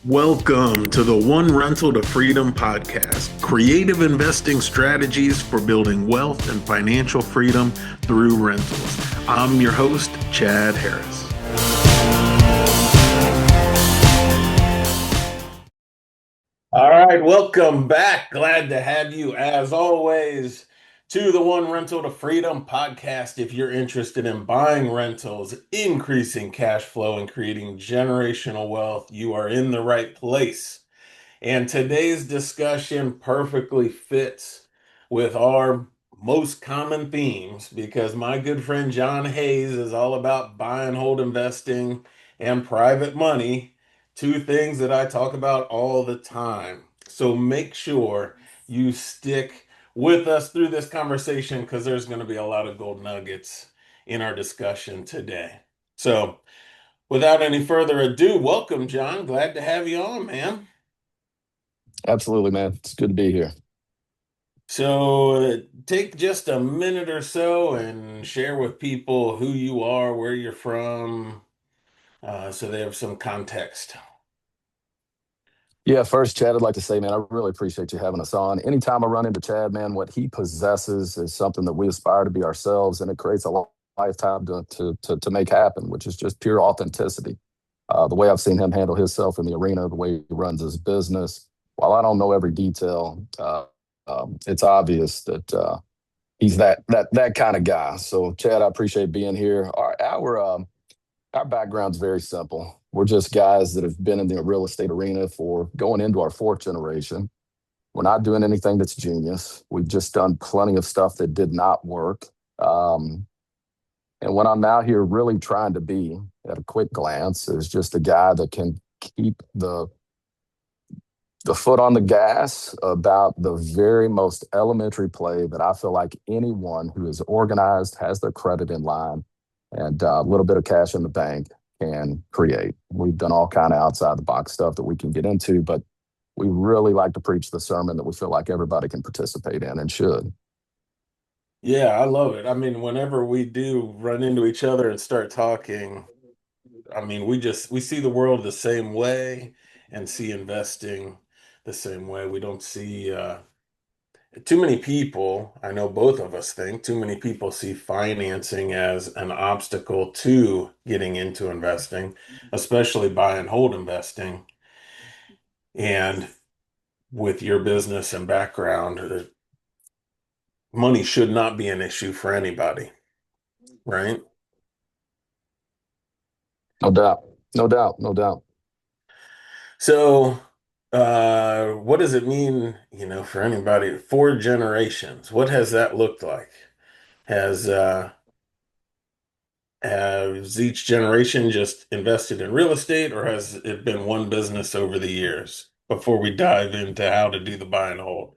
Welcome to the One Rental to Freedom podcast, creative investing strategies for building wealth and financial freedom through rentals. I'm your host, Chad Harris. All right, welcome back. Glad to have you, as always, to the One Rental to Freedom podcast. If you're interested in buying rentals, increasing cash flow, and creating generational wealth, you are in the right place. And today's discussion perfectly fits with our most common themes because my good friend Jon Hayes is all about buy and hold investing and private money, two things that I talk about all the time. So make sure you stick with us through this conversation because there's going to be a lot of gold nuggets in our discussion today. So without any further ado, welcome, Jon. Glad to have you on, man. Absolutely, man. It's good to be here. So take just a minute or so and share with people who you are, where you're from, so they have some context. Yeah, first, Chad, I'd like to say, man, I really appreciate you having us on. Anytime I run into Chad, man, what he possesses is something that we aspire to be ourselves, and it creates a lifetime to make happen, which is just pure authenticity. The way I've seen him handle himself in the arena, the way he runs his business, while I don't know every detail, it's obvious that he's that kind of guy. So, Chad, I appreciate being here. Our background's very simple. We're just guys that have been in the real estate arena for going into our fourth generation. We're not doing anything that's genius. We've just done plenty of stuff that did not work. Um, and what I'm out here really trying to be, at a quick glance, is just a guy that can keep the foot on the gas about the very most elementary play that I feel like anyone who is organized, has their credit in line, and a little bit of cash in the bank can create. We've done all kind of outside the box stuff that we can get into, but we really like to preach the sermon that we feel like everybody can participate in and should. Yeah, I love it. I mean, whenever we do run into each other and start talking, I mean, we see the world the same way and see investing the same way. We don't see too many people, I know both of us think, too many people see financing as an obstacle to getting into investing, especially buy and hold investing. And with your business and background, money should not be an issue for anybody, right? No doubt. No doubt. No doubt. So, what does it mean, for anybody? 4 generations. What has that looked like? Has Has each generation just invested in real estate, or has it been one business over the years? Before we dive into how to do the buy and hold.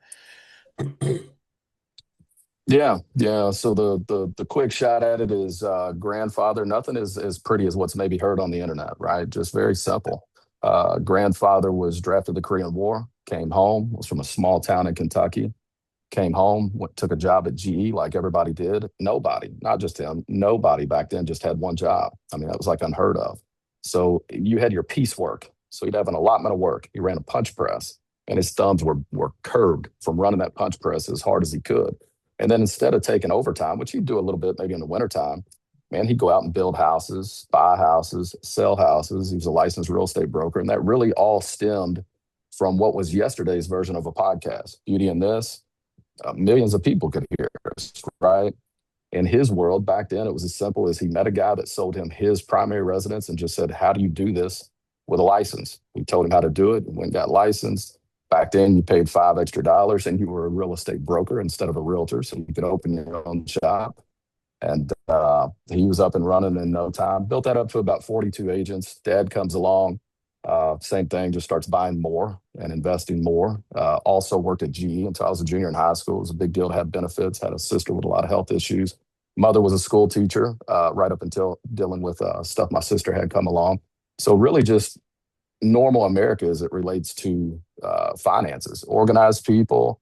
Yeah, yeah. So the quick shot at it is grandfather. Nothing is as pretty as what's maybe heard on the internet, right? Just very simple. Grandfather was drafted the Korean War, came home, was from a small town in Kentucky, came home, took a job at GE like everybody did. Nobody, not just him, nobody back then just had one job. I mean, that was like unheard of. So you had your piecework. So he'd have an allotment of work. He ran a punch press, and his thumbs were curved from running that punch press as hard as he could. And then instead of taking overtime, which he'd do a little bit maybe in the wintertime, man, he'd go out and build houses, buy houses, sell houses. He was a licensed real estate broker. And that really all stemmed from what was yesterday's version of a podcast. Beauty in this, millions of people could hear us, right? In his world back then, it was as simple as he met a guy that sold him his primary residence and just said, "How do you do this with a license?" He told him how to do it and went and got licensed. Back then, you paid $5 extra and you were a real estate broker instead of a realtor, so you could open your own shop. And he was up and running in no time. Built that up to about 42 agents. Dad comes along, same thing, just starts buying more and investing more. Also worked at GE until I was a junior in high school. It was a big deal to have benefits. Had a sister with a lot of health issues. Mother was a school teacher right up until dealing with stuff my sister had come along. So really just normal America as it relates to finances, organized people,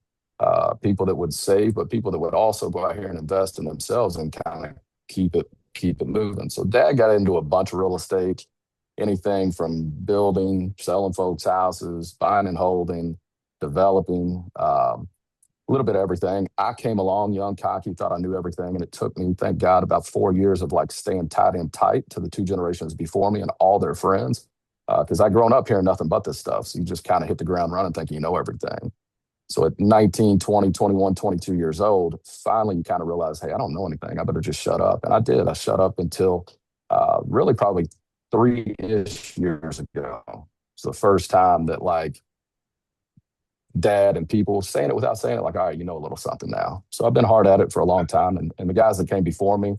people that would save, but people that would also go out here and invest in themselves and kind of keep it moving. So dad got into a bunch of real estate. anything from building, selling folks houses, buying and holding, developing, a little bit of everything. I came along young, cocky, thought I knew everything. And it took me, thank God, about 4 years of like staying tight and tight to the two generations before me and all their friends. Because I grown up hearing nothing but this stuff. So you just kind of hit the ground running thinking you know everything. So at 19, 20, 21, 22 years old, finally you kind of realize, hey, I don't know anything. I better just shut up. And I did. I shut up until really probably 3-ish years ago. It's the first time that like dad and people saying it without saying it, like, all right, you know a little something now. So I've been hard at it for a long time. And the guys that came before me,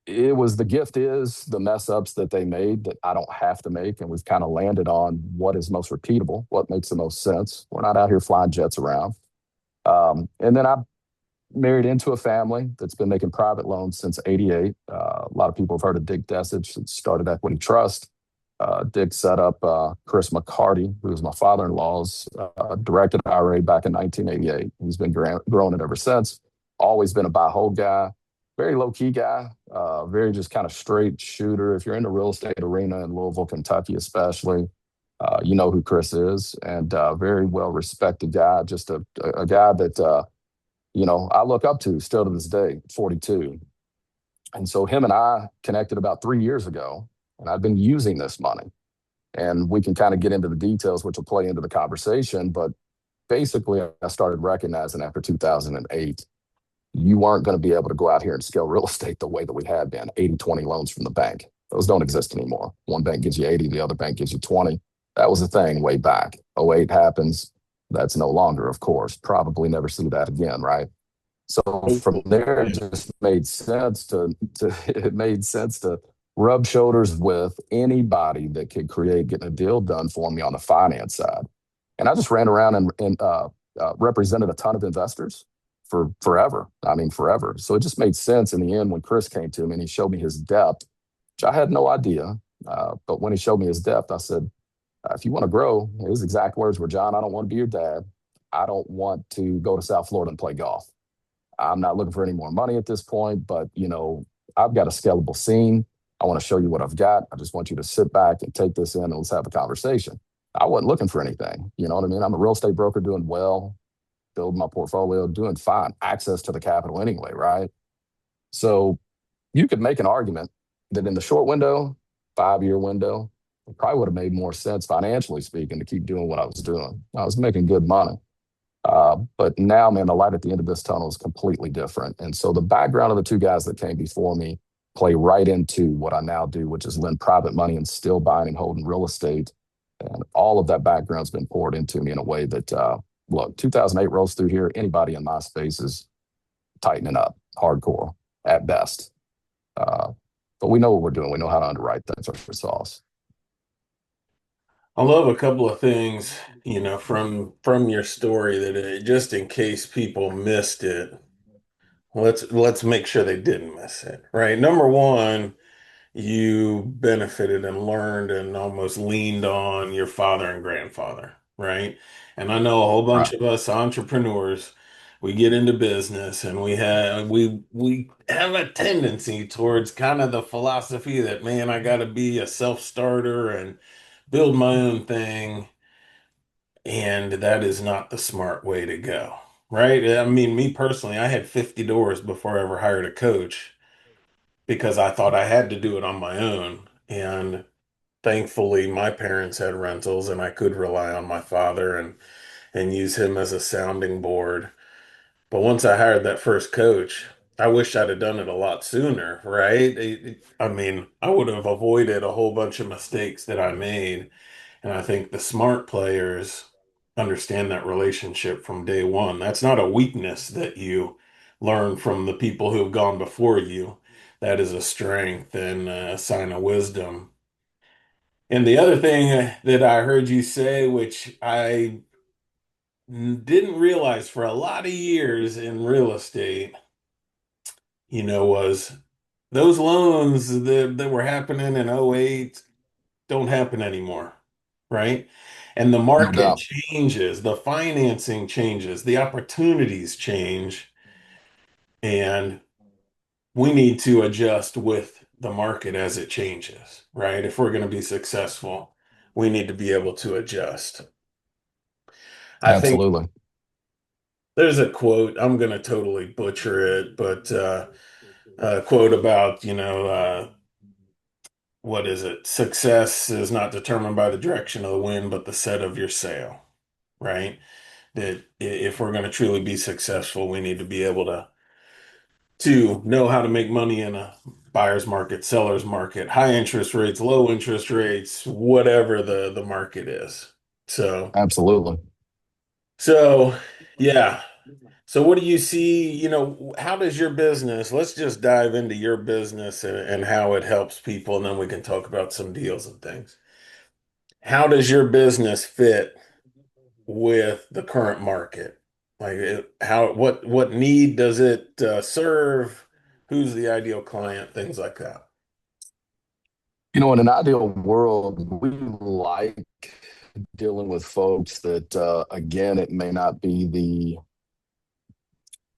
it was the gift is the mess ups that they made that I don't have to make. And we've kind of landed on what is most repeatable, what makes the most sense. We're not out here flying jets around. And then I married into a family that's been making private loans since '88. A lot of people have heard of Dick Desich. It started Equity Trust. Dick set up Chris McCarty, who was my father-in-law's, directed IRA back in 1988. He's been growing it ever since. Always been a buy hold guy, very low key guy, very just kind of straight shooter. If you're in the real estate arena in Louisville, Kentucky, especially, you know who Chris is, and very well respected guy. Just a guy that I look up to still to this day, 42. And so him and I connected about 3 years ago, and I've been using this money. And we can kind of get into the details, which will play into the conversation. But basically, I started recognizing after 2008, you weren't going to be able to go out here and scale real estate the way that we had been 80-20 loans from the bank. Those don't exist anymore. One bank gives you 80, the other bank gives you 20. That was a thing way back. '08 happens. That's no longer, of course. Probably never see that again, right? So from there, it Yeah. just made sense to it made sense to rub shoulders with anybody that could create getting a deal done for me on the finance side. And I just ran around and represented a ton of investors for forever. I mean, forever. So it just made sense in the end when Chris came to me and he showed me his depth, which I had no idea. But when he showed me his depth, I said, if you want to grow, his exact words were, John, I don't want to be your dad. I don't want to go to South Florida and play golf. I'm not looking for any more money at this point, but I've got a scalable scene. I want to show you what I've got. I just want you to sit back and take this in and let's have a conversation. I wasn't looking for anything. You know what I mean? I'm a real estate broker doing well, building my portfolio, doing fine, access to the capital anyway, right? So you could make an argument that in the short window, 5-year window, it probably would have made more sense financially speaking to keep doing what I was doing. I was making good money. But now, man, the light at the end of this tunnel is completely different. And so the background of the two guys that came before me play right into what I now do, which is lend private money and still buying and holding real estate. And all of that background's been poured into me in a way that, look, 2008 rolls through here. Anybody in my space is tightening up, hardcore at best. Uh, but we know what we're doing. We know how to underwrite that sort of sauce. I love a couple of things, from your story that just in case people missed it, let's make sure they didn't miss it, right? Number one, you benefited and learned and almost leaned on your father and grandfather, right? And I know a whole bunch Right. of us entrepreneurs, we get into business and we have a tendency towards kind of the philosophy that, man, I got to be a self-starter and build my own thing, and that is not the smart way to go, right? I mean, me personally, I had 50 doors before I ever hired a coach because I thought I had to do it on my own. And thankfully, my parents had rentals and I could rely on my father and use him as a sounding board. But once I hired that first coach, I wish I'd have done it a lot sooner, right? I mean, I would have avoided a whole bunch of mistakes that I made. And I think the smart players understand that relationship from day one. That's not a weakness that you learn from the people who have gone before you. That is a strength and a sign of wisdom. And the other thing that I heard you say, which I didn't realize for a lot of years in real estate, was those loans that were happening in '08 don't happen anymore, right? And the No market doubt. changes, the financing changes, the opportunities change, and we need to adjust with the market as it changes, right? If we're going to be successful, we need to be able to adjust. I think Absolutely. there's a quote, I'm going to totally butcher it, but a quote about, what is it? Success is not determined by the direction of the wind, but the set of your sail, right? That if we're going to truly be successful, we need to be able to know how to make money in a buyer's market, seller's market, high interest rates, low interest rates, whatever the market is. So, Absolutely. so yeah. So what do you see, how does your business, let's just dive into your business and how it helps people, and then we can talk about some deals and things. How does your business fit with the current market? Like what need does it serve? Who's the ideal client? Things like that. In an ideal world, we like dealing with folks that, again, it may not be the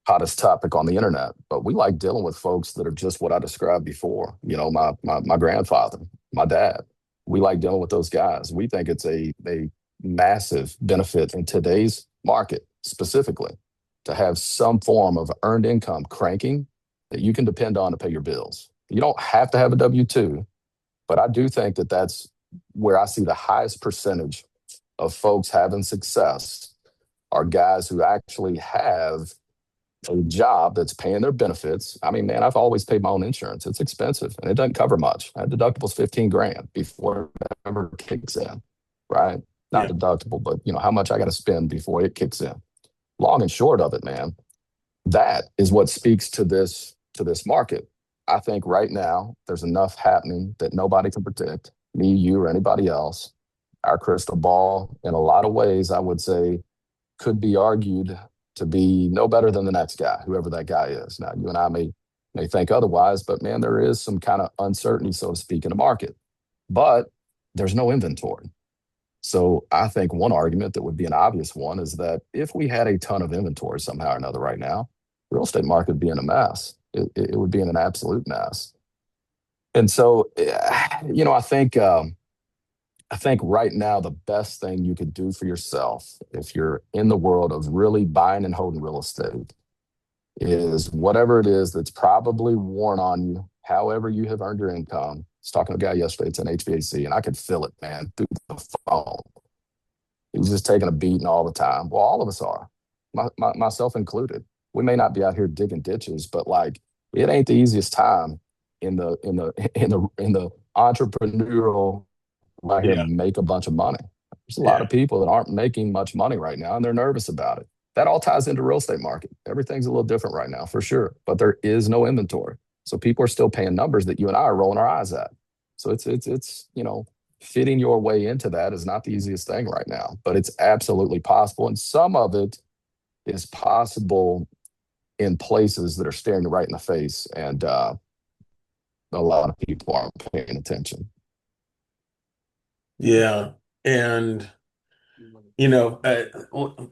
hottest topic on the internet, but we like dealing with folks that are just what I described before. My grandfather, my dad. We like dealing with those guys. We think it's a massive benefit in today's market, specifically, to have some form of earned income cranking that you can depend on to pay your bills. You don't have to have a W 2, but I do think that that's where I see the highest percentage of folks having success are guys who actually have a job that's paying their benefits. I mean, man, I've always paid my own insurance. It's expensive and it doesn't cover much. My deductible's 15 grand before it ever kicks in, right? Not Yeah. deductible, but how much I got to spend before it kicks in. Long and short of it, man, that is what speaks to this market. I think right now there's enough happening that nobody can predict, me, you, or anybody else. Our crystal ball, in a lot of ways, I would say, could be argued to be no better than the next guy, whoever that guy is. Now, you and I may think otherwise, but man, there is some kind of uncertainty, so to speak, in the market. But there's no inventory. So I think one argument that would be an obvious one is that if we had a ton of inventory somehow or another right now, the real estate market would be in a mess. It would be in an absolute mess. And so, I think right now the best thing you could do for yourself if you're in the world of really buying and holding real estate is whatever it is that's probably worn on you, however you have earned your income. I was talking to a guy yesterday, it's an HVAC, and I could feel it, man, through the phone. He's just taking a beating all the time. Well, all of us are, myself included. We may not be out here digging ditches, but like it ain't the easiest time in the entrepreneurial out here to Yeah. make a bunch of money. There's a lot Yeah. of people that aren't making much money right now, and they're nervous about it. That all ties into real estate market. Everything's a little different right now, for sure, but there is no inventory, so people are still paying numbers that you and I are rolling our eyes at. So it's fitting your way into that is not the easiest thing right now, but it's absolutely possible, and some of it is possible in places that are staring you right in the face, and a lot of people aren't paying attention. Yeah. And,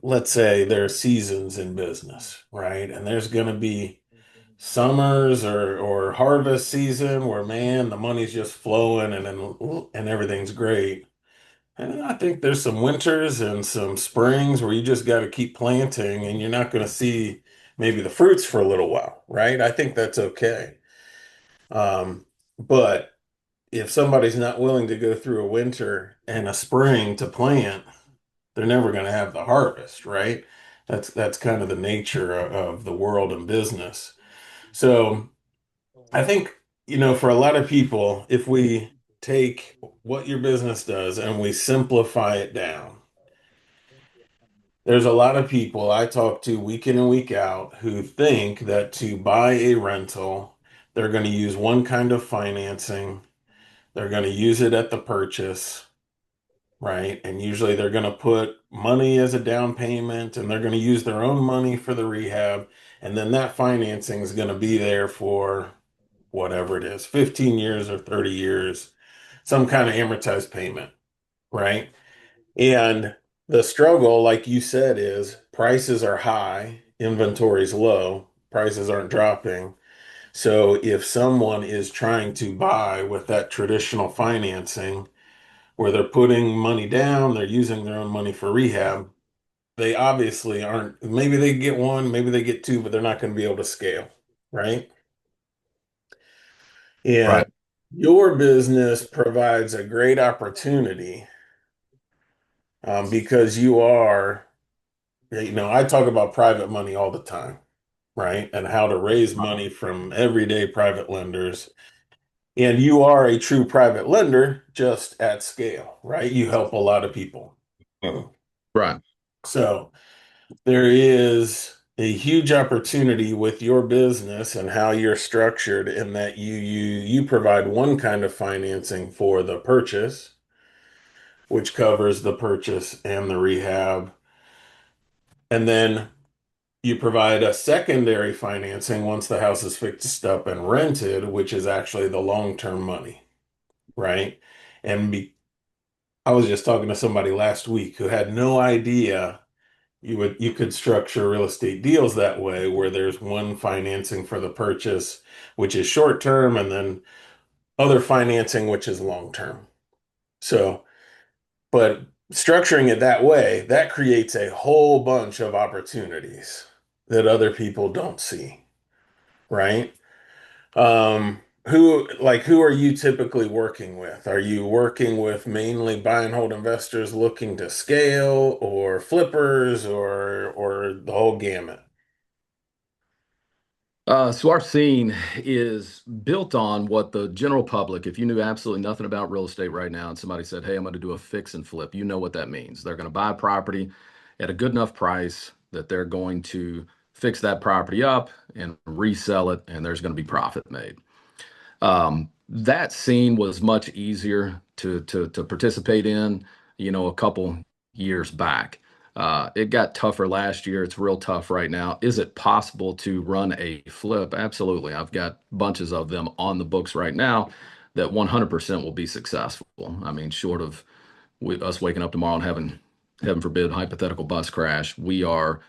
let's say there are seasons in business, right? And there's going to be summers or harvest season where, man, the money's just flowing and everything's great. And then I think there's some winters and some springs where you just got to keep planting and you're not going to see maybe the fruits for a little while, right? I think that's okay. But if somebody's not willing to go through a winter and a spring to plant, they're never going to have the harvest, right? That's kind of the nature of the world and business. So I think, for a lot of people, if we take what your business does and we simplify it down, there's a lot of people I talk to week in and week out who think that to buy a rental, they're going to use one kind of financing, they're going to use it at the purchase, right? And usually they're going to put money as a down payment and they're going to use their own money for the rehab. And then that financing is going to be there for whatever it is, 15 years or 30 years, some kind of amortized payment, right? And the struggle, like you said, is prices are high, inventory's low, prices aren't dropping. So if someone is trying to buy with that traditional financing where they're putting money down, they're using their own money for rehab, they obviously aren't, maybe they get one, maybe they get two, but they're not going to be able to scale, right? And Right. your business provides a great opportunity because you are, I talk about private money all the time, right? And how to raise money from everyday private lenders. And you are a true private lender just at scale, right? You help a lot of people. Right. So there is a huge opportunity with your business and how you're structured in that you provide one kind of financing for the purchase, which covers the purchase and the rehab. And then you provide a secondary financing once the house is fixed up and rented, which is actually the long-term money, right? And I was just talking to somebody last week who had no idea you could structure real estate deals that way, where there's one financing for the purchase, which is short term, and then other financing, which is long term. So, but structuring it that way, that creates a whole bunch of opportunities that other people don't see, right? Who are you typically working with? Are you working with mainly buy and hold investors looking to scale or flippers or the whole gamut? So our scene is built on what the general public, if you knew absolutely nothing about real estate right now and somebody said, hey, I'm going to do a fix and flip, you know what that means. They're going to buy a property at a good enough price that they're going to fix that property up and resell it, and there's going to be profit made. That scene was much easier to participate in, a couple years back. It got tougher last year. It's real tough right now. Is it possible to run a flip? Absolutely. I've got bunches of them on the books right now that 100% will be successful. I mean, short of us waking up tomorrow and having, heaven forbid, hypothetical bus crash, we are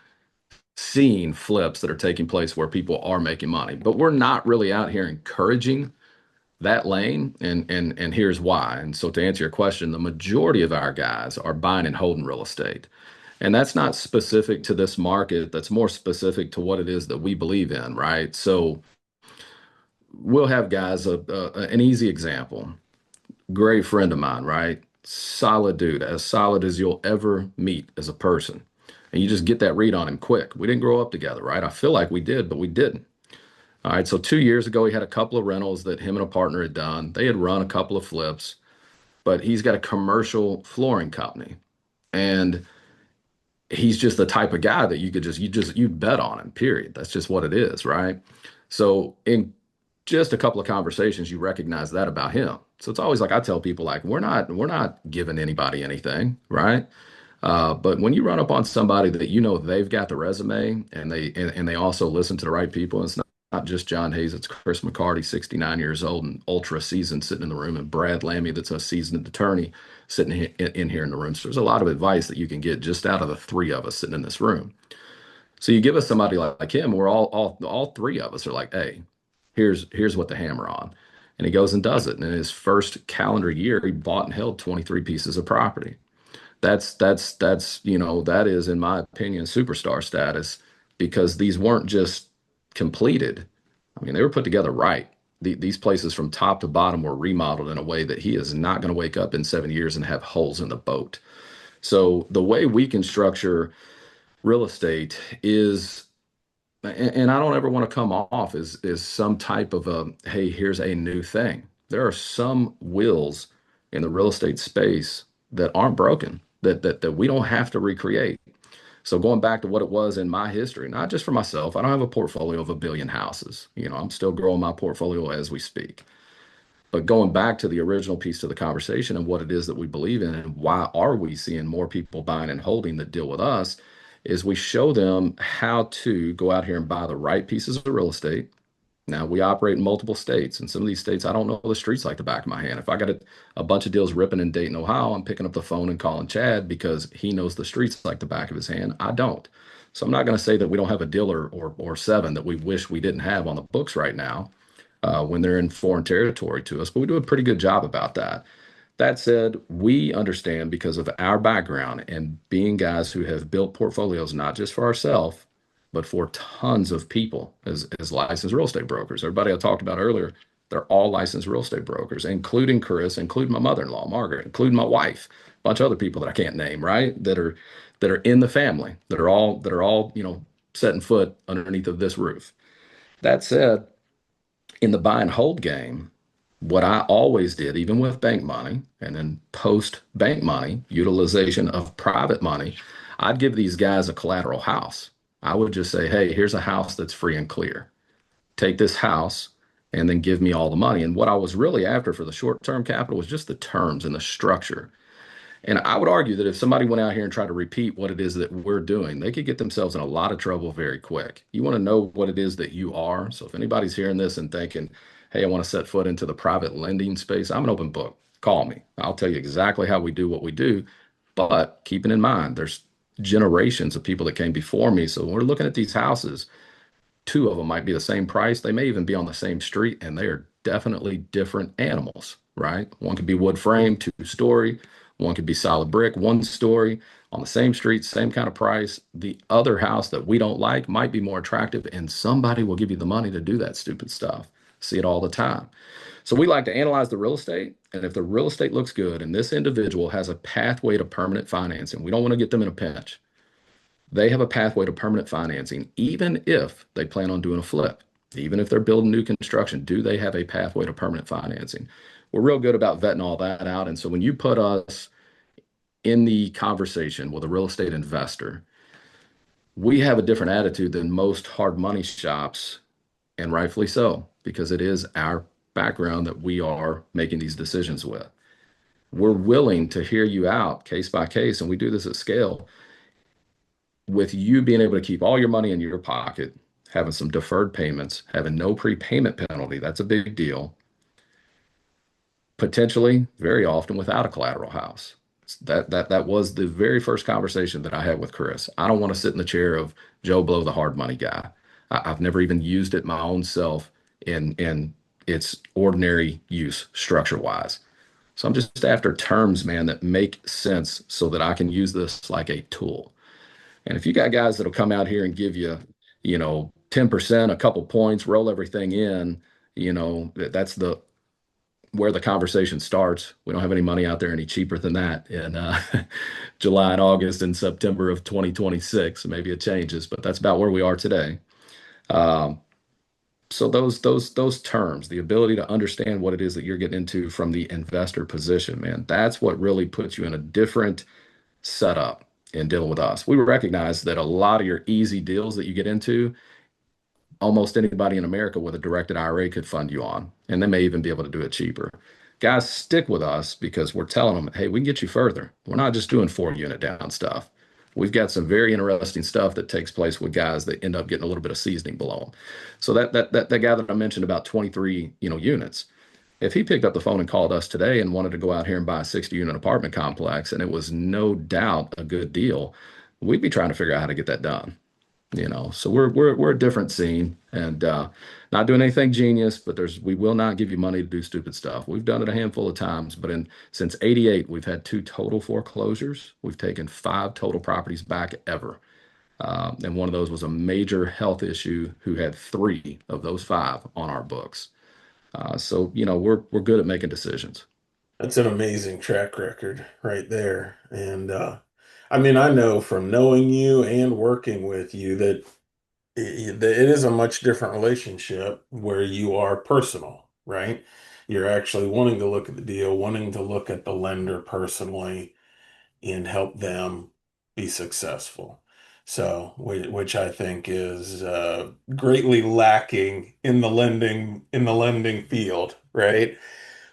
seeing flips that are taking place where people are making money. But we're not really out here encouraging that lane, and here's why. And so to answer your question, the majority of our guys are buying and holding real estate. And that's not specific to this market. That's more specific to what it is that we believe in, right? So we'll have guys, an easy example, great friend of mine, right? Solid dude, as solid as you'll ever meet as a person. And you just get that read on him quick. We didn't grow up together, right? I feel like we did, but we didn't. All right, so 2 years ago, he had a couple of rentals that him and a partner had done. They had run a couple of flips, but he's got a commercial flooring company. And he's just the type of guy that you bet on him, period. That's just what it is, right? So in just a couple of conversations, you recognize that about him. So it's always like I tell people, like, we're not giving anybody anything, right? But when you run up on somebody that they've got the resume and they also listen to the right people, and it's not just Jon Hayes, it's Chris McCarty, 69 years old and ultra seasoned, sitting in the room, and Brad Lammy, that's a seasoned attorney, sitting in here in the room. So there's a lot of advice that you can get just out of the three of us sitting in this room. So you give us somebody like him, we're all three of us are like, hey, here's what the hammer on. And he goes and does it. And in his first calendar year, he bought and held 23 pieces of property. That is, in my opinion, superstar status, because these weren't just completed. I mean, they were put together right. These places from top to bottom were remodeled in a way that he is not going to wake up in 7 years and have holes in the boat. So the way we can structure real estate is, and I don't ever want to come off as some type of a, hey, here's a new thing. There are some wills in the real estate space that aren't broken, that we don't have to recreate. So going back to what it was in my history, not just for myself, I don't have a portfolio of 1 billion houses. I'm still growing my portfolio as we speak. But going back to the original piece of the conversation and what it is that we believe in and why are we seeing more people buying and holding that deal with us, is we show them how to go out here and buy the right pieces of real estate. Now, we operate in multiple states, and some of these states I don't know the streets like the back of my hand. If I got a bunch of deals ripping in Dayton, Ohio, I'm picking up the phone and calling Chad because he knows the streets like the back of his hand. I don't. So I'm not going to say that we don't have a deal or seven that we wish we didn't have on the books right now when they're in foreign territory to us, but we do a pretty good job about that. That said, we understand because of our background and being guys who have built portfolios not just for ourselves, but for tons of people as licensed real estate brokers. Everybody I talked about earlier, they're all licensed real estate brokers, including Chris, including my mother-in-law, Margaret, including my wife, a bunch of other people that I can't name, right? That are in the family, that are all, setting foot underneath of this roof. That said, in the buy and hold game, what I always did, even with bank money and then post bank money, utilization of private money, I'd give these guys a collateral house. I would just say, hey, here's a house that's free and clear. Take this house and then give me all the money. And what I was really after for the short term capital was just the terms and the structure. And I would argue that if somebody went out here and tried to repeat what it is that we're doing, they could get themselves in a lot of trouble very quick. You want to know what it is that you are. So if anybody's hearing this and thinking, hey, I want to set foot into the private lending space, I'm an open book. Call me. I'll tell you exactly how we do what we do. But keeping in mind, there's generations of people that came before me. So when we're looking at these houses, two of them might be the same price. They may even be on the same street, and they are definitely different animals, right? One could be wood frame, two-story. One could be solid brick, one story on the same street, same kind of price. The other house that we don't like might be more attractive, and somebody will give you the money to do that stupid stuff. See it all the time. So we like to analyze the real estate. And if the real estate looks good and this individual has a pathway to permanent financing, we don't want to get them in a pinch. They have a pathway to permanent financing, even if they plan on doing a flip, even if they're building new construction. Do they have a pathway to permanent financing? We're real good about vetting all that out. And so when you put us in the conversation with a real estate investor, we have a different attitude than most hard money shops, and rightfully so, because it is our background that we are making these decisions with. We're willing to hear you out case by case, and we do this at scale with you being able to keep all your money in your pocket, having some deferred payments, having no prepayment penalty. That's a big deal. Potentially, very often without a collateral house. That was the very first conversation that I had with Chris. I don't want to sit in the chair of Joe Blow, the hard money guy. I've never even used it my own self in its ordinary use structure wise. So I'm just after terms, man, that make sense so that I can use this like a tool. And if you got guys that'll come out here and give you, 10%, a couple points, roll everything in, that's the where the conversation starts. We don't have any money out there any cheaper than that in July and August and September of 2026. Maybe it changes, but that's about where we are today. Um, so those terms, the ability to understand what it is that you're getting into from the investor position, man, that's what really puts you in a different setup in dealing with us. We recognize that a lot of your easy deals that you get into, almost anybody in America with a directed IRA could fund you on, and they may even be able to do it cheaper. Guys stick with us because we're telling them, hey, we can get you further. We're not just doing 4 unit down stuff. We've got some very interesting stuff that takes place with guys that end up getting a little bit of seasoning below them. So that guy that I mentioned about 23, units, if he picked up the phone and called us today and wanted to go out here and buy a 60-unit apartment complex, and it was no doubt a good deal, we'd be trying to figure out how to get that done. So we're a different scene, and not doing anything genius, but we will not give you money to do stupid stuff. We've done it a handful of times, but since '88, we've had 2 total foreclosures. We've taken 5 total properties back ever. And one of those was a major health issue who had 3 of those 5 on our books. So we're good at making decisions. That's an amazing track record right there. And I mean, I know from knowing you and working with you that it is a much different relationship where you are personal, right? You're actually wanting to look at the deal, wanting to look at the lender personally and help them be successful. So, which I think is greatly lacking in the lending field, right?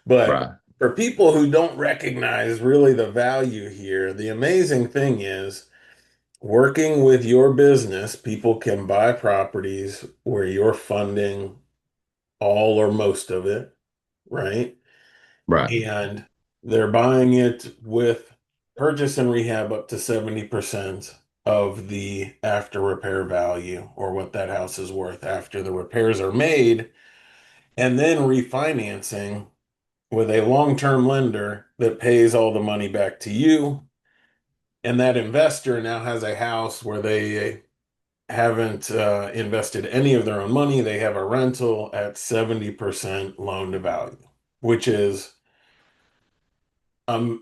But Right. for people who don't recognize really the value here, the amazing thing is working with your business, people can buy properties where you're funding all or most of it, right? Right. And they're buying it with purchase and rehab up to 70%. of the after repair value or what that house is worth after the repairs are made, and then refinancing with a long-term lender that pays all the money back to you. And that investor now has a house where they haven't invested any of their own money. They have a rental at 70% loan to value, which is an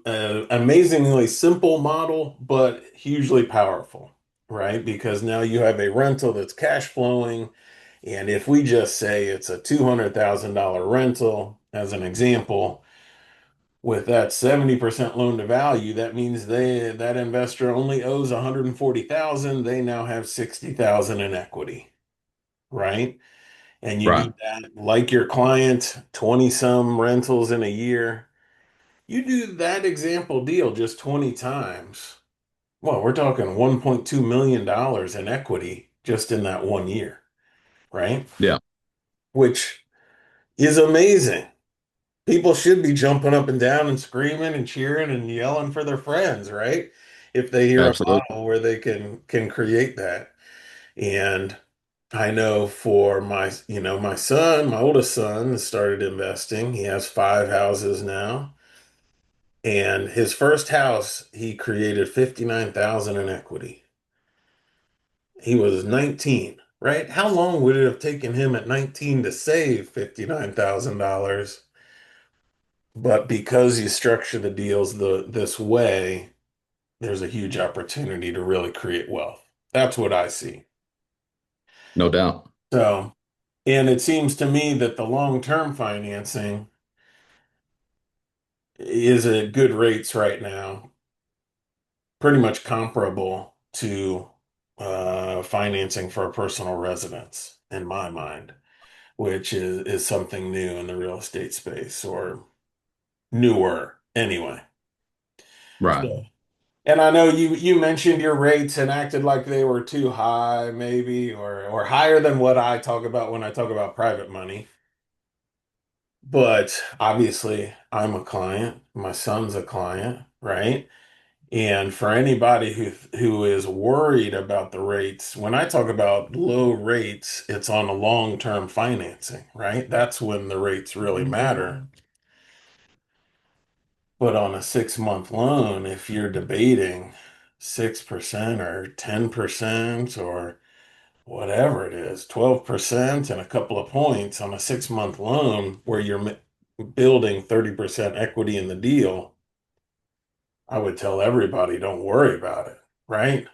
amazingly simple model, but hugely powerful, right? Because now you have a rental that's cash flowing. And if we just say it's a $200,000 rental, as an example, with that 70% loan to value, that means that investor only owes 140,000. They now have 60,000 in equity, right? And you do Right. that like your client, 20 some rentals in a year. You do that example deal just 20 times. Well, we're talking $1.2 million in equity just in that 1 year, right? Yeah, Which is amazing. People should be jumping up and down and screaming and cheering and yelling for their friends, right? If they hear a absolutely. model where they can create that. And I know for my son, my oldest son has started investing. He has 5 houses now. And his first house, he created 59,000 in equity. He was 19, right? How long would it have taken him at 19 to save $59,000? But because you structure the deals this way, there's a huge opportunity to really create wealth. That's what I see. No doubt. So, and it seems to me that the long-term financing is at good rates right now, pretty much comparable to financing for a personal residence, in my mind, which is something new in the real estate space or newer anyway. Right. So, and I know you mentioned your rates and acted like they were too high, maybe, or higher than what I talk about when I talk about private money. But obviously, I'm a client. My son's a client, right? And for anybody who is worried about the rates, when I talk about low rates, it's on a long-term financing, right? That's when the rates really matter. But on a 6-month loan, if you're debating 6% or 10% or whatever it is, 12% and a couple of points on a 6-month loan where you're building 30% equity in the deal, I would tell everybody don't worry about it, right?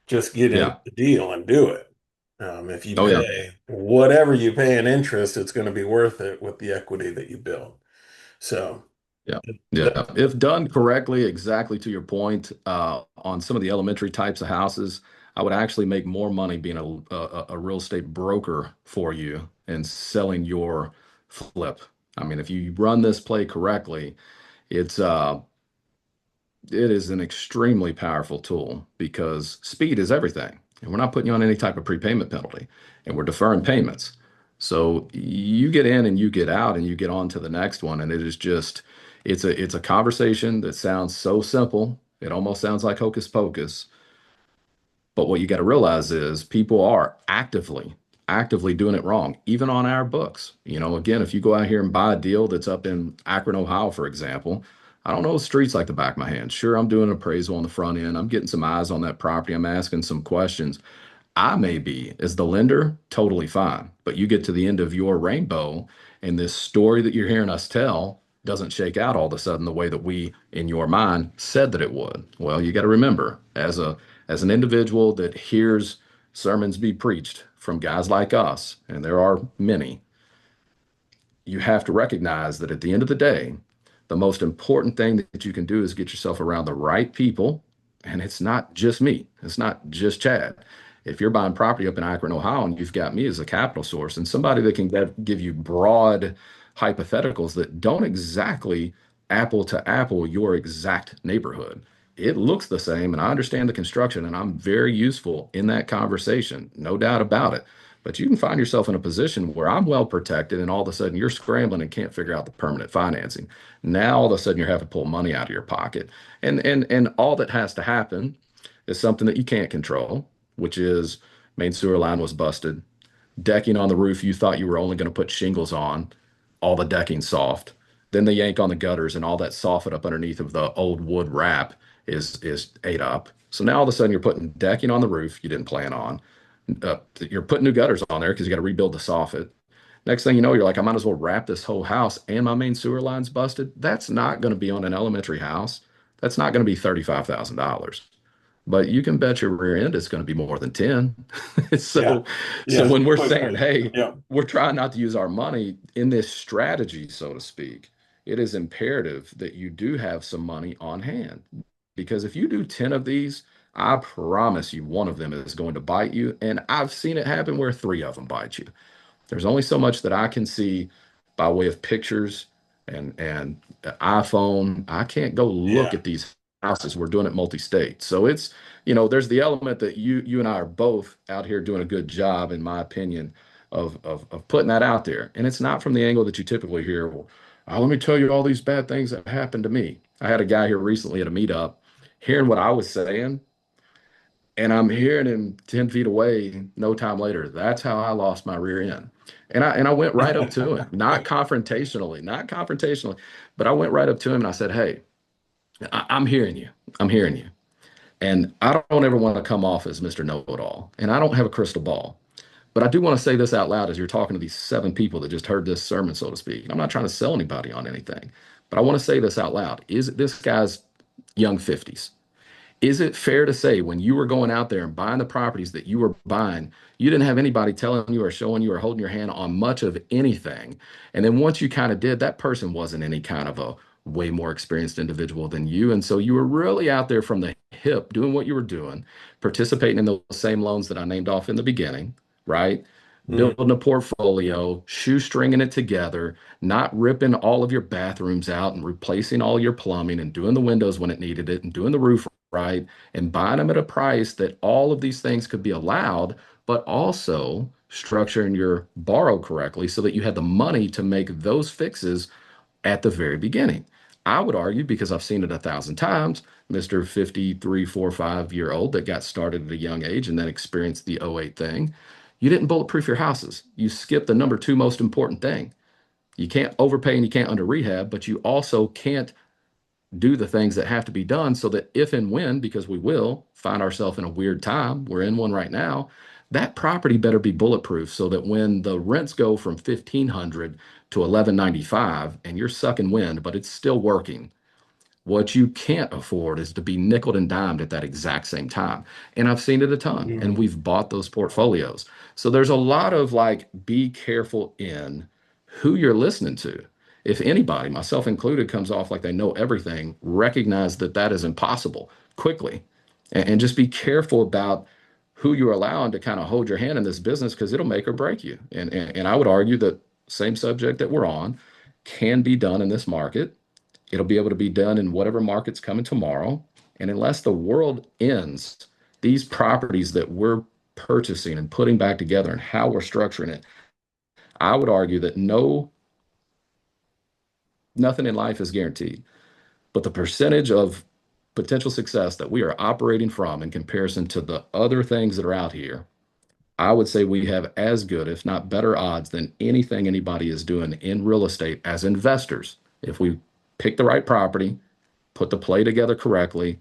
Just get into Yeah. the deal and do it. If you Oh, yeah. pay whatever you pay in interest, it's going to be worth it with the equity that you build. So, Yeah. Yeah. If done correctly, exactly to your point, on some of the elementary types of houses, I would actually make more money being a real estate broker for you and selling your flip. I mean, if you run this play correctly, it's it is an extremely powerful tool because speed is everything. And we're not putting you on any type of prepayment penalty and we're deferring payments. So you get in and you get out and you get on to the next one. And it is just, it's a conversation that sounds so simple. It almost sounds like hocus pocus, but what you got to realize is people are actively doing it wrong, even on our books. You know, again, if you go out here and buy a deal that's up in Akron, Ohio, for example, I don't know the streets like the back of my hand. Sure, I'm doing an appraisal on the front end. I'm getting some eyes on that property. I'm asking some questions. I may be, as the lender, totally fine. But you get to the end of your rainbow, and this story that you're hearing us tell doesn't shake out all of a sudden the way that we, in your mind, said that it would. Well, you got to remember, as an individual that hears sermons be preached from guys like us, and there are many, you have to recognize that at the end of the day, the most important thing that you can do is get yourself around the right people. And it's not just me, it's not just Chad. If you're buying property up in Akron, Ohio, and you've got me as a capital source and somebody that can give you broad hypotheticals that don't exactly apple to apple your exact neighborhood, it looks the same. And I understand the construction, and I'm very useful in that conversation, no doubt about it. But you can find yourself in a position where I'm well protected, and all of a sudden you're scrambling and can't figure out the permanent financing. Now all of a sudden you're having to pull money out of your pocket, and all that has to happen. is something that you can't control, which is main sewer line was busted. Decking on the roof, you thought you were only going to put shingles on, all the decking soft. Then they yank on the gutters and all that soffit up underneath of the old wood wrap is ate up. So now all of a sudden you're putting decking on the roof you didn't plan on. You're putting new gutters on there because you got to rebuild the soffit. Next thing you know, you're like, I might as well wrap this whole house and my main sewer line's busted. That's not going to be on an elementary house. That's not going to be $35,000, but you can bet your rear end is going to be more than 10. Yeah. so so Yeah. when we're saying, Quickly. hey, Yeah. we're trying not to use our money in this strategy, so to speak, it is imperative that you do have some money on hand, because if you do 10 of these, I promise you one of them is going to bite you, and I've seen it happen where three of them bite you. There's only so much that I can see by way of pictures and iPhone. I can't go look Yeah. at these houses. We're doing it multi-state. So it's, there's the element that you and I are both out here doing a good job, in my opinion, of putting that out there. And it's not from the angle that you typically hear, well, let me tell you all these bad things that happened to me. I had a guy here recently at a meetup hearing what I was saying, and I'm hearing him 10 feet away no time later. That's how I lost my rear end. And I went right up to him, not confrontationally, but I went right up to him and I said, "Hey, I'm hearing you. I'm hearing you. And I don't ever want to come off as Mr. Know-it-all. And I don't have a crystal ball. But I do want to say this out loud as you're talking to these seven people that just heard this sermon, so to speak. And I'm not trying to sell anybody on anything, but I want to say this out loud. Is this guy's young 50s? Is it fair to say when you were going out there and buying the properties that you were buying, you didn't have anybody telling you or showing you or holding your hand on much of anything? And then once you kind of did, that person wasn't any kind of a way more experienced individual than you. And so you were really out there from the hip doing what you were doing, participating in those same loans that I named off in the beginning, right? Mm. Building a portfolio, shoestringing it together, not ripping all of your bathrooms out and replacing all your plumbing and doing the windows when it needed it and doing the roof right, and buying them at a price that all of these things could be allowed, but also structuring your borrow correctly so that you had the money to make those fixes at the very beginning. I would argue, because I've seen it a thousand times, Mr. 53, 4, 5 year old that got started at a young age and then experienced the '08 thing. You didn't bulletproof your houses. You skipped the number two most important thing. You can't overpay and you can't under rehab, but you also can't do the things that have to be done so that if and when, because we will find ourselves in a weird time, we're in one right now, that property better be bulletproof so that when the rents go from 1,500 to 1195 and you're sucking wind, but it's still working, what you can't afford is to be nickeled and dimed at that exact same time. And I've seen it a ton, and Mm. we've bought those portfolios. So there's a lot of like, be careful in who you're listening to. If anybody, myself included, comes off like they know everything, recognize that that is impossible quickly. And just be careful about who you're allowing to kind of hold your hand in this business because it'll make or break you. And I would argue that same subject that we're on can be done in this market. It'll be able to be done in whatever market's coming tomorrow. And unless the world ends, these properties that we're purchasing and putting back together and how we're structuring it, I would argue that nothing in life is guaranteed. But the percentage of potential success that we are operating from in comparison to the other things that are out here, I would say we have as good, if not better odds than anything anybody is doing in real estate as investors. If we pick the right property, put the play together correctly,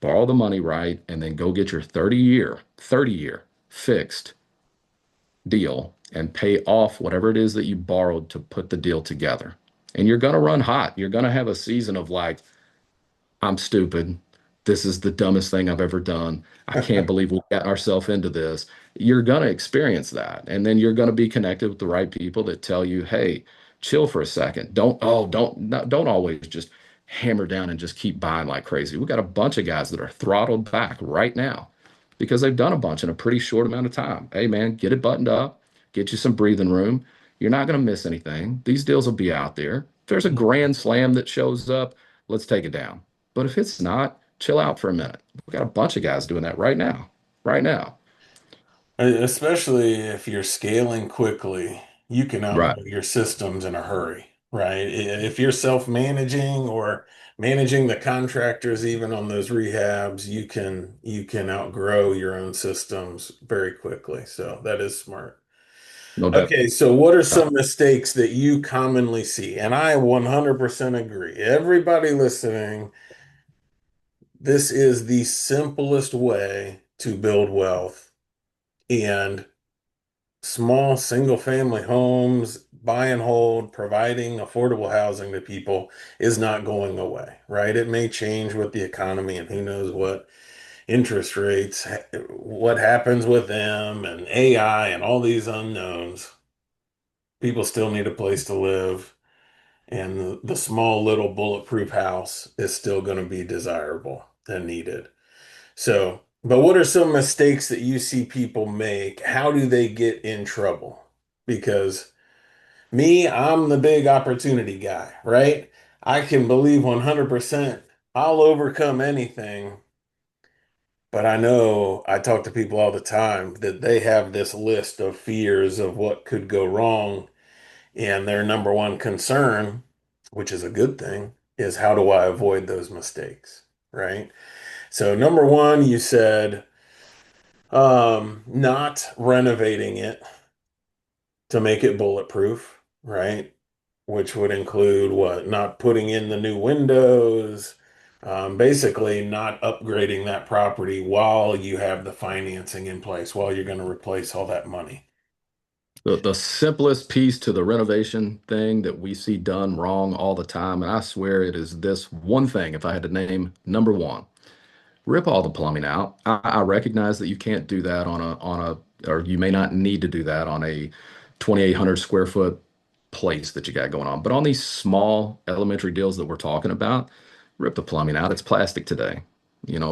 borrow the money right, and then go get your 30-year fixed deal and pay off whatever it is that you borrowed to put the deal together. And you're going to run hot. You're going to have a season of like, I'm stupid. This is the dumbest thing I've ever done. I can't believe we got ourselves into this. You're going to experience that. And then you're going to be connected with the right people that tell you, hey, chill for a second. Don't always just hammer down and just keep buying like crazy. We got a bunch of guys that are throttled back right now because they've done a bunch in a pretty short amount of time. Hey, man, get it buttoned up, get you some breathing room. You're not going to miss anything. These deals will be out there. If there's a grand slam that shows up, let's take it down. But if it's not, chill out for a minute. We got a bunch of guys doing that right now. Right now. Especially if you're scaling quickly, you can Right. outgrow your systems in a hurry, right? If you're self-managing or managing the contractors even on those rehabs, you can outgrow your own systems very quickly. So that is smart. No doubt. Okay, so what are some mistakes that you commonly see? And I 100% agree. Everybody listening, this is the simplest way to build wealth. And small single family homes, buy and hold, providing affordable housing to people is not going away, right? It may change with the economy and who knows what interest rates, what happens with them and AI and all these unknowns. People still need a place to live, and the small little bulletproof house is still going to be desirable and needed. So, but what are some mistakes that you see people make? How do they get in trouble? Because me, I'm the big opportunity guy, right? I can believe 100% I'll overcome anything, but I know I talk to people all the time that they have this list of fears of what could go wrong, and their number one concern, which is a good thing, is how do I avoid those mistakes, right? So number one, you said not renovating it to make it bulletproof, right? Which would include what? Not putting in the new windows, basically not upgrading that property while you have the financing in place, while you're going to replace all that money. The simplest piece to the renovation thing that we see done wrong all the time, and I swear it is this one thing, if I had to name number one, rip all the plumbing out. I recognize that you can't do that or you may not need to do that on a 2,800 square foot place that you got going on. But on these small elementary deals that we're talking about, rip the plumbing out. It's plastic today.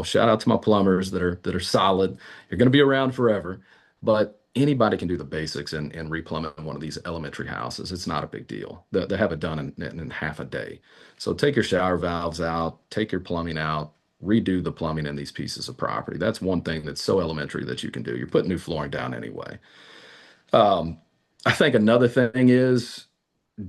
Shout out to my plumbers that are solid. You're going to be around forever, but anybody can do the basics and replumbing one of these elementary houses. It's not a big deal. They have it done in half a day. So take your shower valves out, take your plumbing out, redo the plumbing in these pieces of property. That's one thing that's so elementary that you can do. You're putting new flooring down anyway. Um, I think another thing is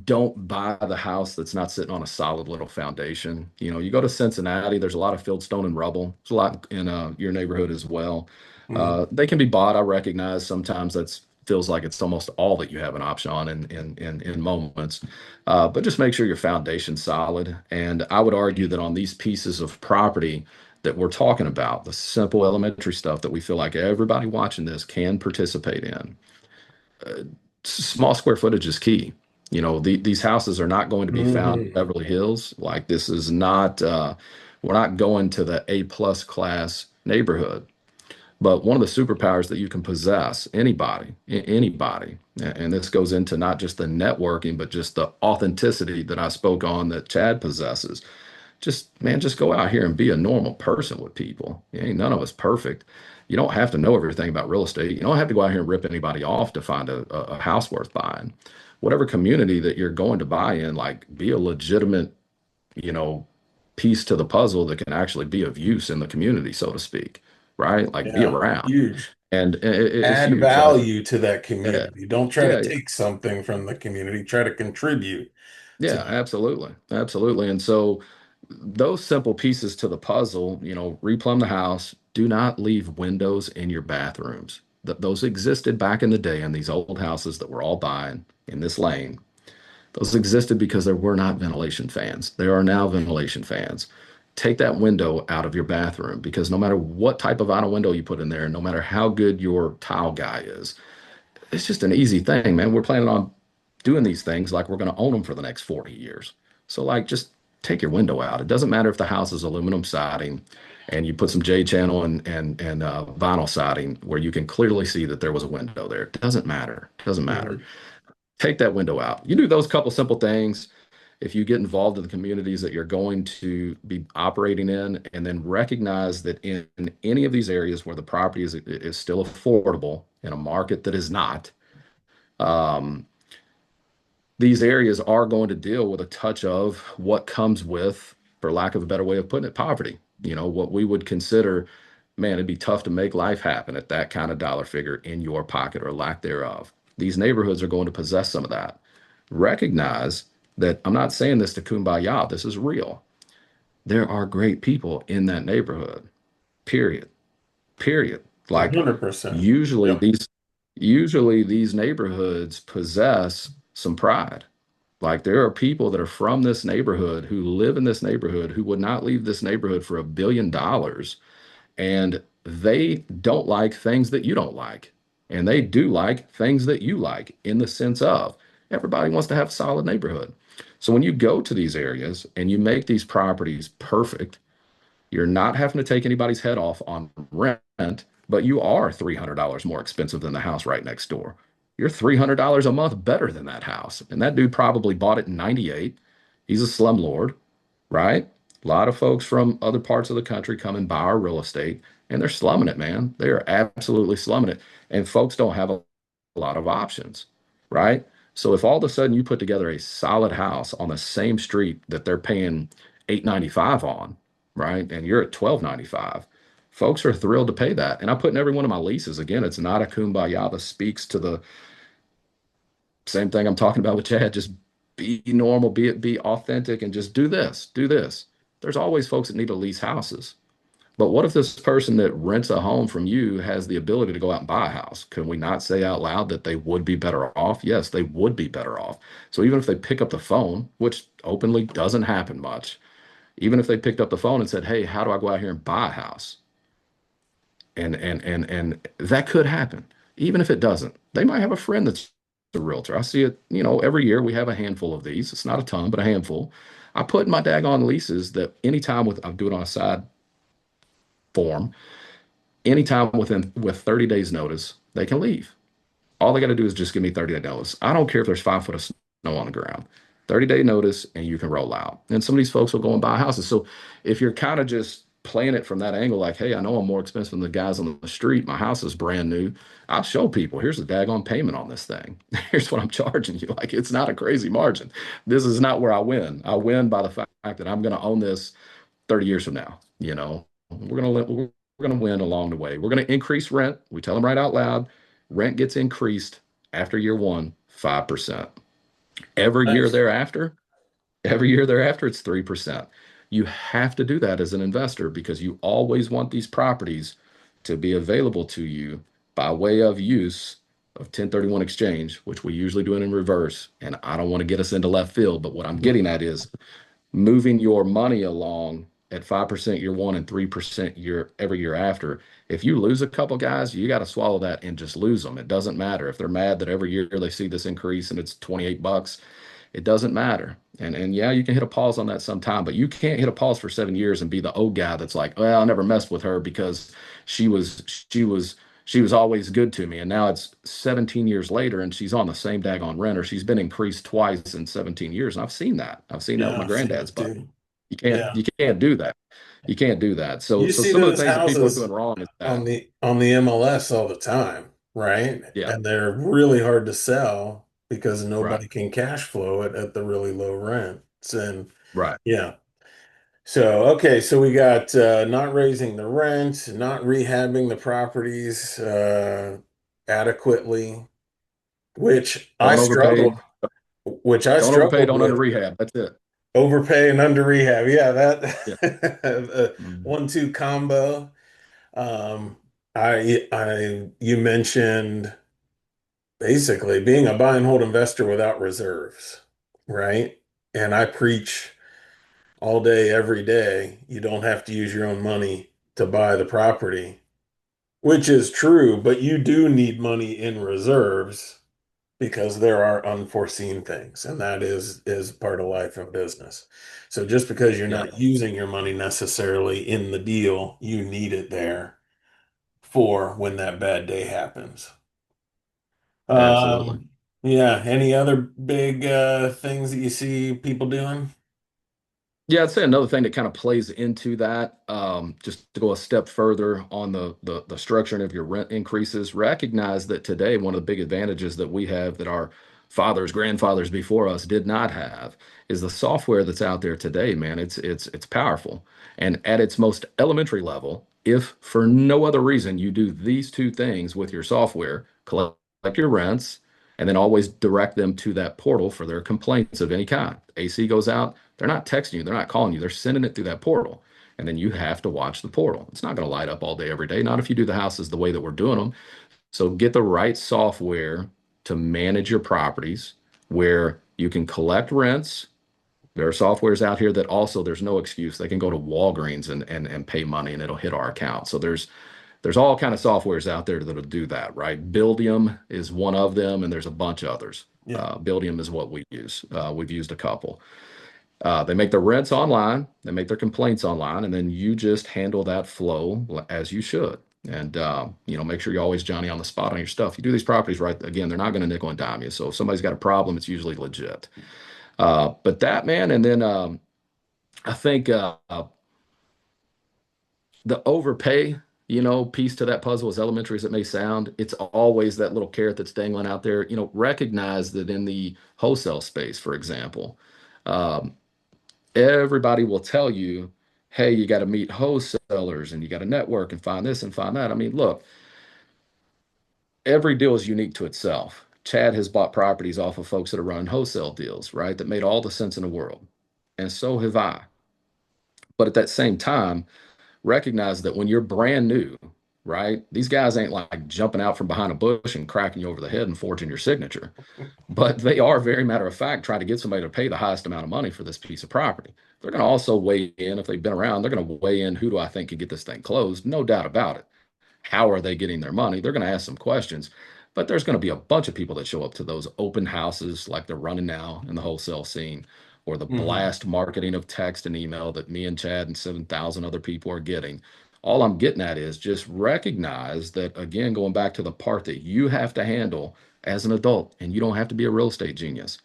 don't buy the house that's not sitting on a solid little foundation. You go to Cincinnati, there's a lot of fieldstone and rubble. There's a lot in your neighborhood as well. Mhm. They can be bought. I recognize sometimes that's feels like it's almost all that you have an option on in moments. But just make sure your foundation's solid. And I would argue that on these pieces of property that we're talking about, the simple elementary stuff that we feel like everybody watching this can participate in, uh, small square footage is key. These houses are not going to be found in Mhm. Beverly Hills. Like this is not, we're not going to the A+ class neighborhood. But one of the superpowers that you can possess, anybody, and this goes into not just the networking, but just the authenticity that I spoke on that Chad possesses, just go out here and be a normal person with people. Ain't none of us perfect. You don't have to know everything about real estate. You don't have to go out here and rip anybody off to find a house worth buying. Whatever community that you're going to buy in, like be a legitimate, you know, piece to the puzzle that can actually be of use in the community, so to speak, right? Like be Yeah, around. huge. And it's Add huge. Like, value to that yeah, community. Don't try to yeah, take something from the community. Try to contribute to yeah, it. absolutely. Absolutely. And so those simple pieces to the puzzle, replumb the house, do not leave windows in your bathrooms. Those existed back in the day in these old houses that we're all buying in this lane. Those existed because there were not ventilation fans. There are now ventilation fans. Take that window out of your bathroom because no matter what type of vinyl window you put in there, no matter how good your tile guy is, it's just an easy thing, man. We're planning on doing these things like we're going to own them for the next 40 years. So, like, just take your window out. It doesn't matter if the house is aluminum siding and you put some J channel and vinyl siding where you can clearly see that there was a window there. It doesn't matter. It doesn't matter. Mhm. Take that window out. You do those couple simple things. If you get involved in the communities that you're going to be operating in, and then recognize that in any of these areas where the property is still affordable in a market that is not, um, these areas are going to deal with a touch of what comes with, for lack of a better way of putting it, poverty. What we would consider, man, it'd be tough to make life happen at that kind of dollar figure in your pocket or lack thereof. These neighborhoods are going to possess some of that. Recognize that I'm not saying this to kumbaya, this is real. there are great people in that neighborhood. Period. Period. Like 100%. usually Yep. these usually these neighborhoods possess some pride. Like there are people that are from this neighborhood who live in this neighborhood who would not leave this neighborhood for $1 billion, and they don't like things that you don't like. And they do like things that you like in the sense of everybody wants to have a solid neighborhood. So when you go to these areas and you make these properties perfect, you're not having to take anybody's head off on rent, but you are $300 more expensive than the house right next door. You're $300 a month better than that house. And that dude probably bought it in 98. He's a slumlord, right? A lot of folks from other parts of the country come and buy our real estate and they're slumming it, man. They are absolutely slumming it. And folks don't have a lot of options, right? So if all of a sudden you put together a solid house on the same street that they're paying 895 on, right? And you're at 1295, folks are thrilled to pay that. And I put in every one of my leases, again, it's not a kumbaya. This speaks to the same thing I'm talking about with Chad. Just be normal, be authentic, and just do this, do this. There's always folks that need to lease houses. But what if this person that rents a home from you has the ability to go out and buy a house? Can we not say out loud that they would be better off? Yes, they would be better off. So even if they pick up the phone, which openly doesn't happen much, even if they picked up the phone and said, "Hey, how do I go out here and buy a house?" And that could happen. Even if it doesn't, they might have a friend that's a realtor. I see it, every year we have a handful of these. It's not a ton, but a handful. I put in my daggone leases that anytime I do it on a side form, anytime with 30 days notice, they can leave. All they got to do is just give me 30-day notice. I don't care if there's 5 foot of snow on the ground. 30-day notice and you can roll out. And some of these folks will go and buy houses. So if you're kind of just playing it from that angle, like, hey, I know I'm more expensive than the guys on the street. My house is brand new. I'll show people, here's the daggone payment on this thing. Here's what I'm charging you. Like, it's not a crazy margin. This is not where I win. I win by the fact that I'm going to own this 30 years from now. We're going to win along the way. We're going to increase rent. We tell them right out loud, rent gets increased after year one, 5%. Every year Nice. thereafter, every year thereafter, it's 3%. You have to do that as an investor because you always want these properties to be available to you by way of use of 1031 exchange, which we usually do it in reverse. And I don't want to get us into left field, but what I'm getting at is moving your money along at 5% year one and 3% year every year after. If you lose a couple guys, you got to swallow that and just lose them. It doesn't matter if they're mad that every year they see this increase and it's $28. It doesn't matter. And yeah, you can hit a pause on that sometime, but you can't hit a pause for 7 years and be the old guy that's like, well, I never messed with her because she was she was she was always good to me. And now it's 17 years later and she's on the same daggone rent, or she's been increased twice in 17 years. And I've seen that. I've seen that with Yeah, my I've seen granddad's it buddy. too. You can't Yeah. you can't do that. You can't do that. So You so see some of the those things that people are doing houses wrong is on that. the MLS all the time, right? Yeah, And they're really hard to sell because right, nobody can cash flow it at the really low rents. And right. yeah. So, okay, so we got not raising the rent, not rehabbing the properties adequately, which I Don't overpay. struggle, which I Don't overpay. struggled Don't under with. rehab. That's it. Overpay and under rehab. Yeah, Yeah. that Mhm. 1-2 combo. Um, you mentioned basically being a buy and hold investor without reserves, right? And I preach all day, every day. You don't have to use your own money to buy the property, which is true, but you do need money in reserves because there are unforeseen things, and that is part of life and business. So just because you're Yeah, not using your money necessarily in the deal, you need it there for when that bad day happens. absolutely. Yeah, any other big things that you see people doing? Yeah, I'd say another thing that kind of plays into that, just to go a step further on the structuring of your rent increases, recognize that today one of the big advantages that we have that our fathers, grandfathers before us did not have is the software that's out there today, man. It's powerful. And at its most elementary level, if for no other reason you do these two things with your software, collect your rents and then always direct them to that portal for their complaints of any kind. AC goes out, they're not texting you, they're not calling you, they're sending it through that portal. And then you have to watch the portal. It's not going to light up all day, every day, not if you do the houses the way that we're doing them. So get the right software to manage your properties where you can collect rents. There are softwares out here that also there's no excuse. They can go to Walgreens and pay money and it'll hit our account. So there's all kind of softwares out there that'll do that, right? Buildium is one of them, and there's a bunch of others. Yeah. Buildium is what we use. We've used a couple. They make their rents online, they make their complaints online, and then you just handle that flow as you should. And make sure you're always Johnny on the spot on your stuff. You do these properties right, again, they're not going to nickel and dime you. So if somebody's got a problem, it's usually legit. But that man, and then I think the overpay, piece to that puzzle, as elementary as it may sound, it's always that little carrot that's dangling out there. Recognize that in the wholesale space, for example, um, everybody will tell you, hey, you got to meet wholesalers and you got to network and find this and find that. I mean, look, every deal is unique to itself. Chad has bought properties off of folks that are running wholesale deals, right? That made all the sense in the world. And so have I. But at that same time, recognize that when you're brand new, right? These guys ain't like jumping out from behind a bush and cracking you over the head and forging your signature, but they are very matter of fact trying to get somebody to pay the highest amount of money for this piece of property. They're going to also weigh in, if they've been around, they're going to weigh in, who do I think can get this thing closed? No doubt about it. How are they getting their money? They're going to ask some questions, but there's going to be a bunch of people that show up to those open houses like they're running now in the wholesale scene, or the Hmm. blast marketing of text and email that me and Chad and 7,000 other people are getting. All I'm getting at is just recognize that, again, going back to the part that you have to handle as an adult, and you don't have to be a real estate genius.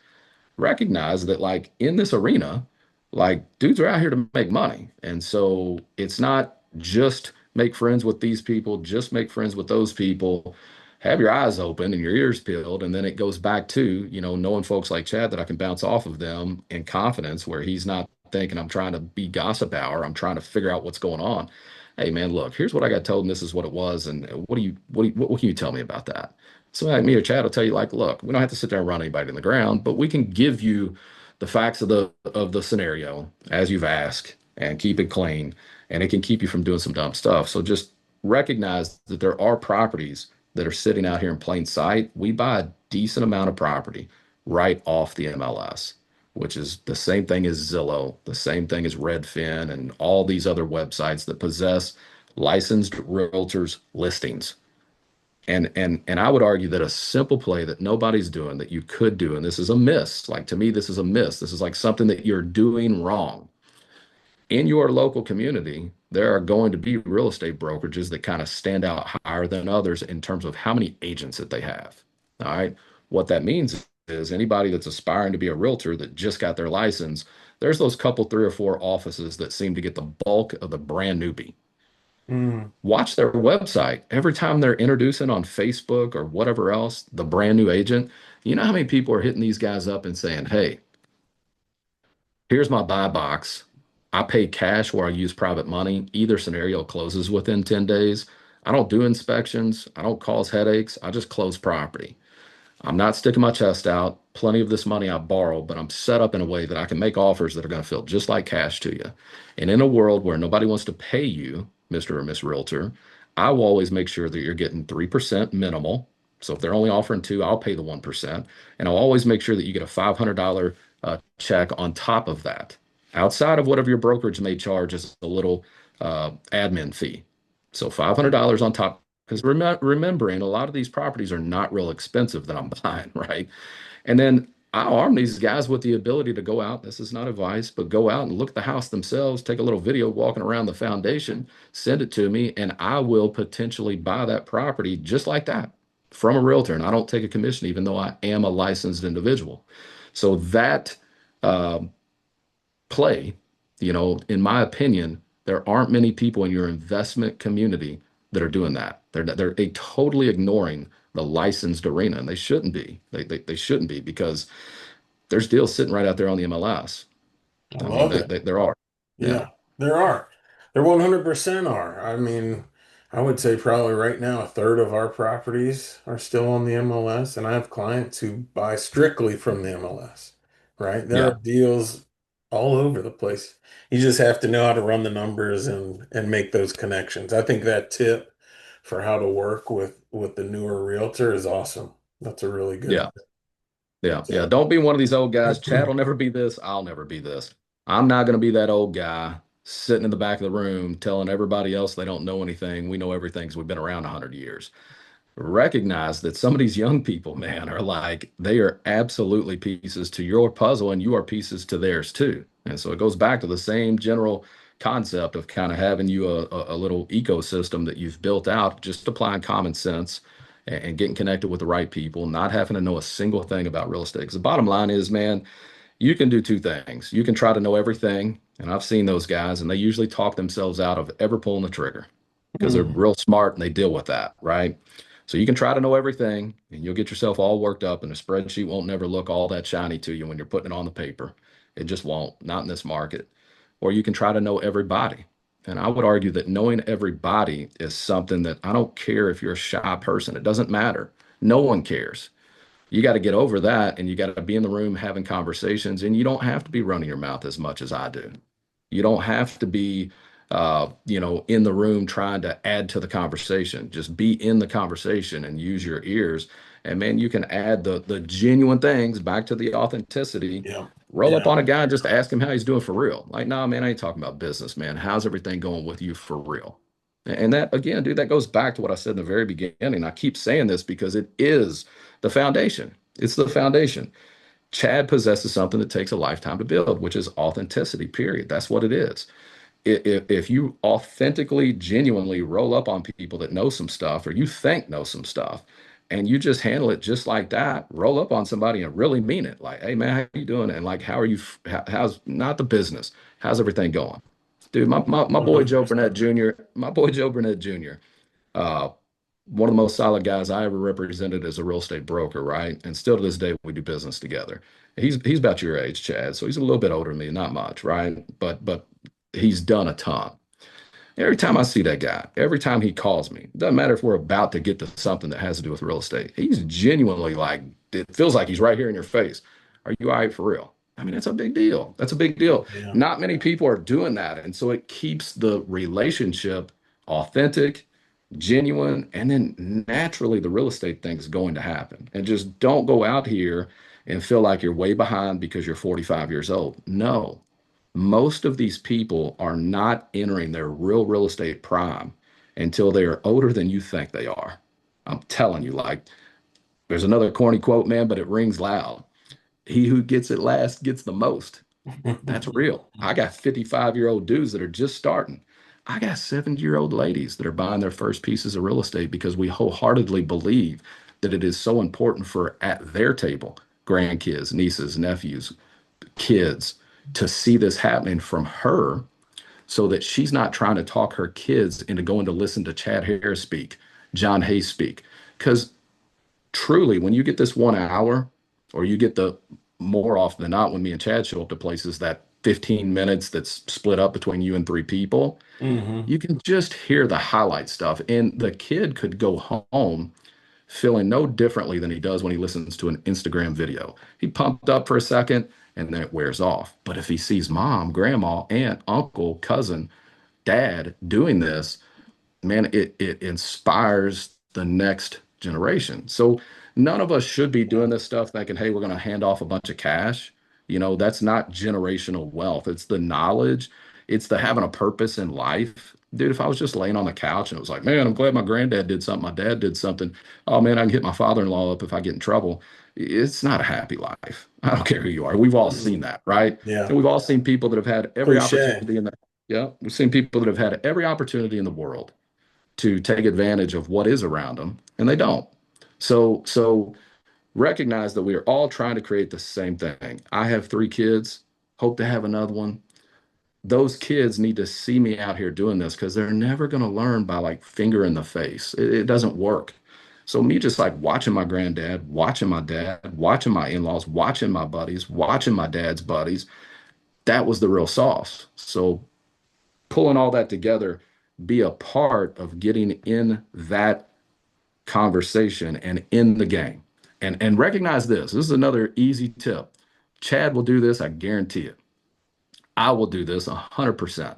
Recognize that, like, in this arena, like, dudes are out here to make money. And so it's not just make friends with these people, just make friends with those people. Have your eyes open and your ears peeled. And then it goes back to, knowing folks like Chad that I can bounce off of them in confidence, where he's not thinking I'm trying to be gossip hour. I'm trying to figure out what's going on. Hey man, look, here's what I got told, and this is what it was. And what can you tell me about that? So like me or Chad will tell you, like, look, we don't have to sit there and run anybody in the ground, but we can give you the facts of the scenario as you've asked and keep it clean, and it can keep you from doing some dumb stuff. So just recognize that there are properties that are sitting out here in plain sight. We buy a decent amount of property right off the MLS, which is the same thing as Zillow, the same thing as Redfin, and all these other websites that possess licensed realtors listings. And I would argue that a simple play that nobody's doing that you could do, and this is a miss. Like, to me, this is a miss. This is like something that you're doing wrong. In your local community, there are going to be real estate brokerages that kind of stand out higher than others in terms of how many agents that they have. All right. What that means is anybody that's aspiring to be a realtor that just got their license, there's those couple, three or four offices that seem to get the bulk of the brand newbie. Hmm. Watch their website. Every time they're introducing on Facebook or whatever else, the brand new agent, you know how many people are hitting these guys up and saying, hey, here's my buy box. I pay cash where I use private money. Either scenario closes within 10 days. I don't do inspections. I don't cause headaches. I just close property. I'm not sticking my chest out. Plenty of this money I borrow, but I'm set up in a way that I can make offers that are going to feel just like cash to you. And in a world where nobody wants to pay you, Mr. or Miss Realtor, I will always make sure that you're getting 3% minimal. So if they're only offering two, I'll pay the 1%. And I'll always make sure that you get a $500 check on top of that, outside of whatever your brokerage may charge as a little admin fee. So $500 on top, because remembering a lot of these properties are not real expensive that I'm buying, right? And then I'll arm these guys with the ability to go out. This is not advice, but go out and look at the house themselves, take a little video walking around the foundation, send it to me, and I will potentially buy that property just like that from a realtor. And I don't take a commission, even though I am a licensed individual. So that uh, play, in my opinion, there aren't many people in your investment community that are doing that. They're totally ignoring the licensed arena, and they shouldn't be. They shouldn't be, because there's deals sitting right out there on the MLS. I I mean, love it. there are. Yeah. Yeah, there are. There 100% are. I mean, I would say probably right now a third of our properties are still on the MLS, and I have clients who buy strictly from the MLS, right? There are Yeah, deals all over the place. You just have to know how to run the numbers and make those connections. I think that tip for how to work with the newer realtor is awesome. That's a really good yeah, yeah. tip. Don't be one of these old guys. Chad will never be this. I'll never be this. I'm not going to be that old guy sitting in the back of the room telling everybody else they don't know anything. We know everything because we've been around 100 years. Recognize that some of these young people, man, are like, they are absolutely pieces to your puzzle and you are pieces to theirs too. And so it goes back to the same general concept of kind of having you a little ecosystem that you've built out, just applying common sense and getting connected with the right people, not having to know a single thing about real estate. Because the bottom line is, man, you can do two things. You can try to know everything, and I've seen those guys, and they usually talk themselves out of ever pulling the trigger because they're Mhm. real smart and they deal with that, right? So you can try to know everything, and you'll get yourself all worked up, and the spreadsheet won't never look all that shiny to you when you're putting it on the paper. It just won't, not in this market. Or you can try to know everybody. And I would argue that knowing everybody is something that I don't care if you're a shy person, it doesn't matter. No one cares. You got to get over that and you got to be in the room having conversations, and you don't have to be running your mouth as much as I do. You don't have to be in the room trying to add to the conversation. Just be in the conversation and use your ears, and man, you can add the genuine things back to the authenticity. Yeah. Roll up Yeah. on a guy and just ask him how he's doing for real. Like, nah, man, I ain't talking about business, man. How's everything going with you for real? And that, again, dude, that goes back to what I said in the very beginning. I keep saying this because it is the foundation. It's the foundation. Chad possesses something that takes a lifetime to build, which is authenticity, period. That's what it is. If you authentically, genuinely roll up on people that know some stuff or you think know some stuff, and you just handle it just like that, roll up on somebody and really mean it. Like, hey, man, how you doing? And like, how are you? How's not the business? How's everything going? Dude, my boy Joe Burnett 100%. Jr., my boy Joe Burnett Jr., uh, one of the most solid guys I ever represented as a real estate broker, right? And still to this day, we do business together. He's about your age, Chad. So he's a little bit older than me, not much, right? But he's done a ton. Every time I see that guy, every time he calls me, doesn't matter if we're about to get to something that has to do with real estate. He's genuinely like, it feels like he's right here in your face. Are you all right for real? I mean, that's a big deal. That's a big deal. Yeah. Not many people are doing that. And so it keeps the relationship authentic, genuine, and then naturally the real estate thing is going to happen. And just don't go out here and feel like you're way behind because you're 45 years old. No, most of these people are not entering their real estate prime until they are older than you think they are. I'm telling you, like, there's another corny quote, man, but it rings loud. He who gets it last gets the most. That's real. I got 55-year-old dudes that are just starting. I got 70-year-old ladies that are buying their first pieces of real estate because we wholeheartedly believe that it is so important for at their table, grandkids, nieces, nephews, kids, to see this happening from her so that she's not trying to talk her kids into going to listen to Chad Harris speak, Jon Hayes speak. Because truly, when you get this 1 hour, or you get the more often than not, when me and Chad show up to places, that 15 minutes that's split up between you and three people, Hmm. you can just hear the highlight stuff. And the kid could go home feeling no differently than he does when he listens to an Instagram video. He pumped up for a second and then it wears off. But if he sees mom, grandma, aunt, uncle, cousin, dad doing this, man, it inspires the next generation. So none of us should be Yeah. doing this stuff thinking, hey, we're going to hand off a bunch of cash. That's not generational wealth. It's the knowledge, it's the having a purpose in life. Dude, if I was just laying on the couch and it was like, man, I'm glad my granddad did something, my dad did something. Oh man, I can hit my father-in-law up if I get in trouble. It's not a happy life. I don't care who you are. We've all seen Mhm. that, right? Yeah. And we've all seen people that have had every Cliche. opportunity in the yeah, we've seen people that have had every opportunity in the world to take advantage of what is around them, and they don't. So recognize that we are all trying to create the same thing. I have three kids, hope to have another one. Those kids need to see me out here doing this because they're never going to learn by like finger in the face. It doesn't work. So me just like watching my granddad, watching my dad, watching my in-laws, watching my buddies, watching my dad's buddies, that was the real sauce. So pulling all that together, be a part of getting in that conversation and in the game. And recognize this. This is another easy tip. Chad will do this, I guarantee it. I will do this 100%.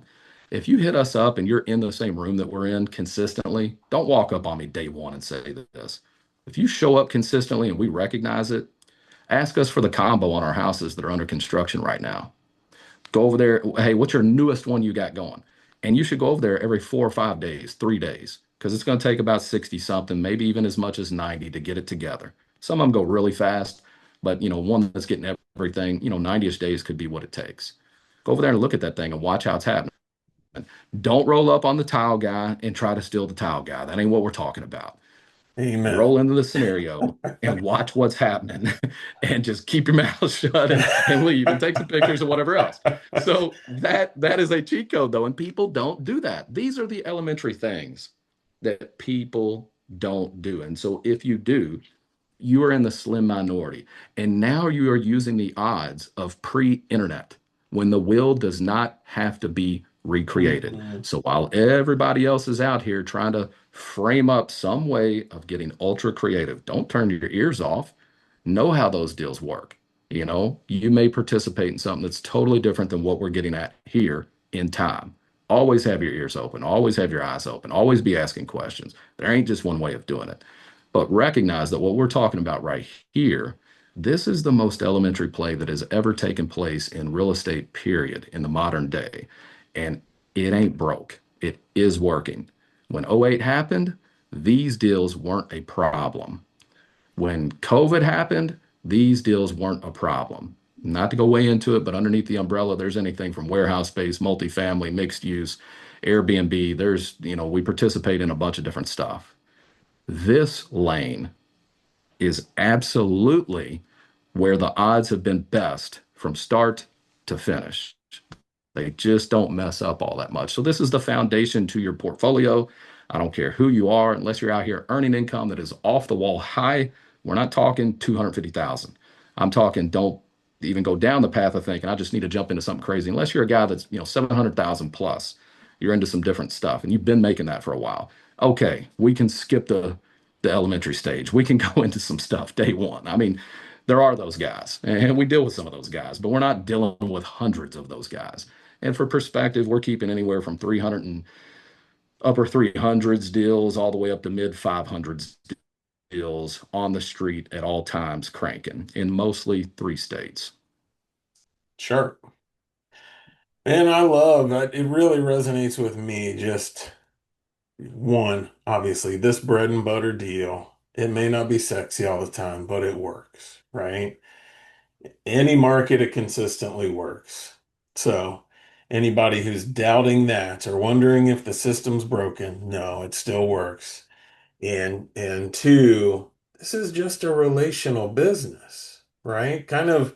If you hit us up and you're in the same room that we're in consistently, don't walk up on me day one and say this. If you show up consistently and we recognize it, ask us for the combo on our houses that are under construction right now. Go over there. Hey, what's your newest one you got going? And you should go over there every 4 or 5 days, 3 days, because it's going to take about 60 something, maybe even as much as 90 to get it together. Some of them go really fast, but one that's getting everything, 90ish days could be what it takes. Go over there and look at that thing and watch how it's happening. Don't roll up on the tile guy and try to steal the tile guy. That ain't what we're talking about. Amen. Roll into the scenario and watch what's happening and just keep your mouth shut and leave and take some pictures or whatever else. So that is a cheat code though, and people don't do that. These are the elementary things that people don't do. And so if you do, you are in the slim minority. And now you are using the odds of pre-internet when the will does not have to be recreated. Mhm. So while everybody else is out here trying to frame up some way of getting ultra creative, don't turn your ears off. Know how those deals work. You may participate in something that's totally different than what we're getting at here in time. Always have your ears open, always have your eyes open, always be asking questions. There ain't just one way of doing it. But recognize that what we're talking about right here, this is the most elementary play that has ever taken place in real estate, period, in the modern day. And it ain't broke. It is working. When '08 happened, these deals weren't a problem. When COVID happened, these deals weren't a problem. Not to go way into it, but underneath the umbrella, there's anything from warehouse space, multifamily, mixed use, Airbnb. We participate in a bunch of different stuff. This lane is absolutely where the odds have been best from start to finish. They just don't mess up all that much. So this is the foundation to your portfolio. I don't care who you are, unless you're out here earning income that is off the wall high. We're not talking 250,000. I'm talking don't even go down the path of thinking I just need to jump into something crazy. Unless you're a guy that's 700,000 plus, you're into some different stuff and you've been making that for a while. Okay, we can skip the elementary stage. We can go into some stuff day one. I mean, there are those guys, and we deal with some of those guys, but we're not dealing with hundreds of those guys. And for perspective, we're keeping anywhere from 300 and upper 300s deals all the way up to mid 500s deals on the street at all times, cranking in mostly 3 states. Sure. And I love it. It really resonates with me. Just one, obviously, this bread and butter deal. It may not be sexy all the time, but it works, right? Any market, it consistently works. So, anybody who's doubting that or wondering if the system's broken, no, it still works. And two, this is just a relational business, right? Kind of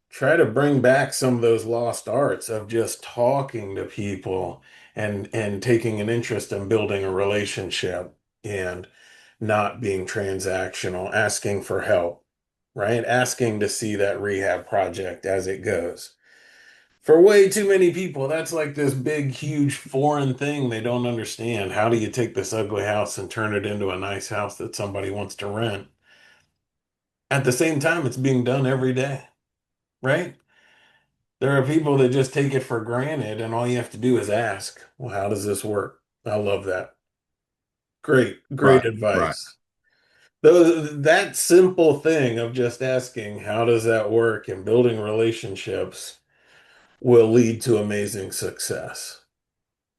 try to bring back some of those lost arts of just talking to people and taking an interest in building a relationship and not being transactional, asking for help, right? Asking to see that rehab project as it goes. For way too many people, that's like this big, huge foreign thing they don't understand. How do you take this ugly house and turn it into a nice house that somebody wants to rent? At the same time, it's being done every day, right? There are people that just take it for granted, and all you have to do is ask, well, how does this work? I love that. Great, great Right, right. advice. That simple thing of just asking, how does that work, and building relationships will lead to amazing success.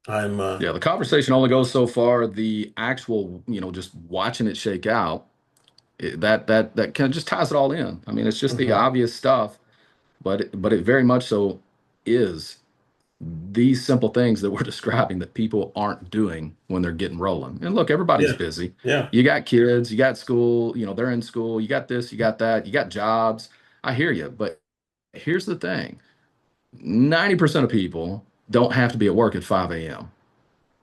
I'm Yeah, the conversation only goes so far. The actual, just watching it shake out, that kind of just ties it all in. I mean, it's just the mhm. obvious stuff, but it very much so is these simple things that we're describing that people aren't doing when they're getting rolling. And look, everybody's Yeah, busy. yeah, You got kids, you got school, they're in school, you got this, you got that, you got jobs. I hear you, but here's the thing. 90% of people don't have to be at work at 5 a.m.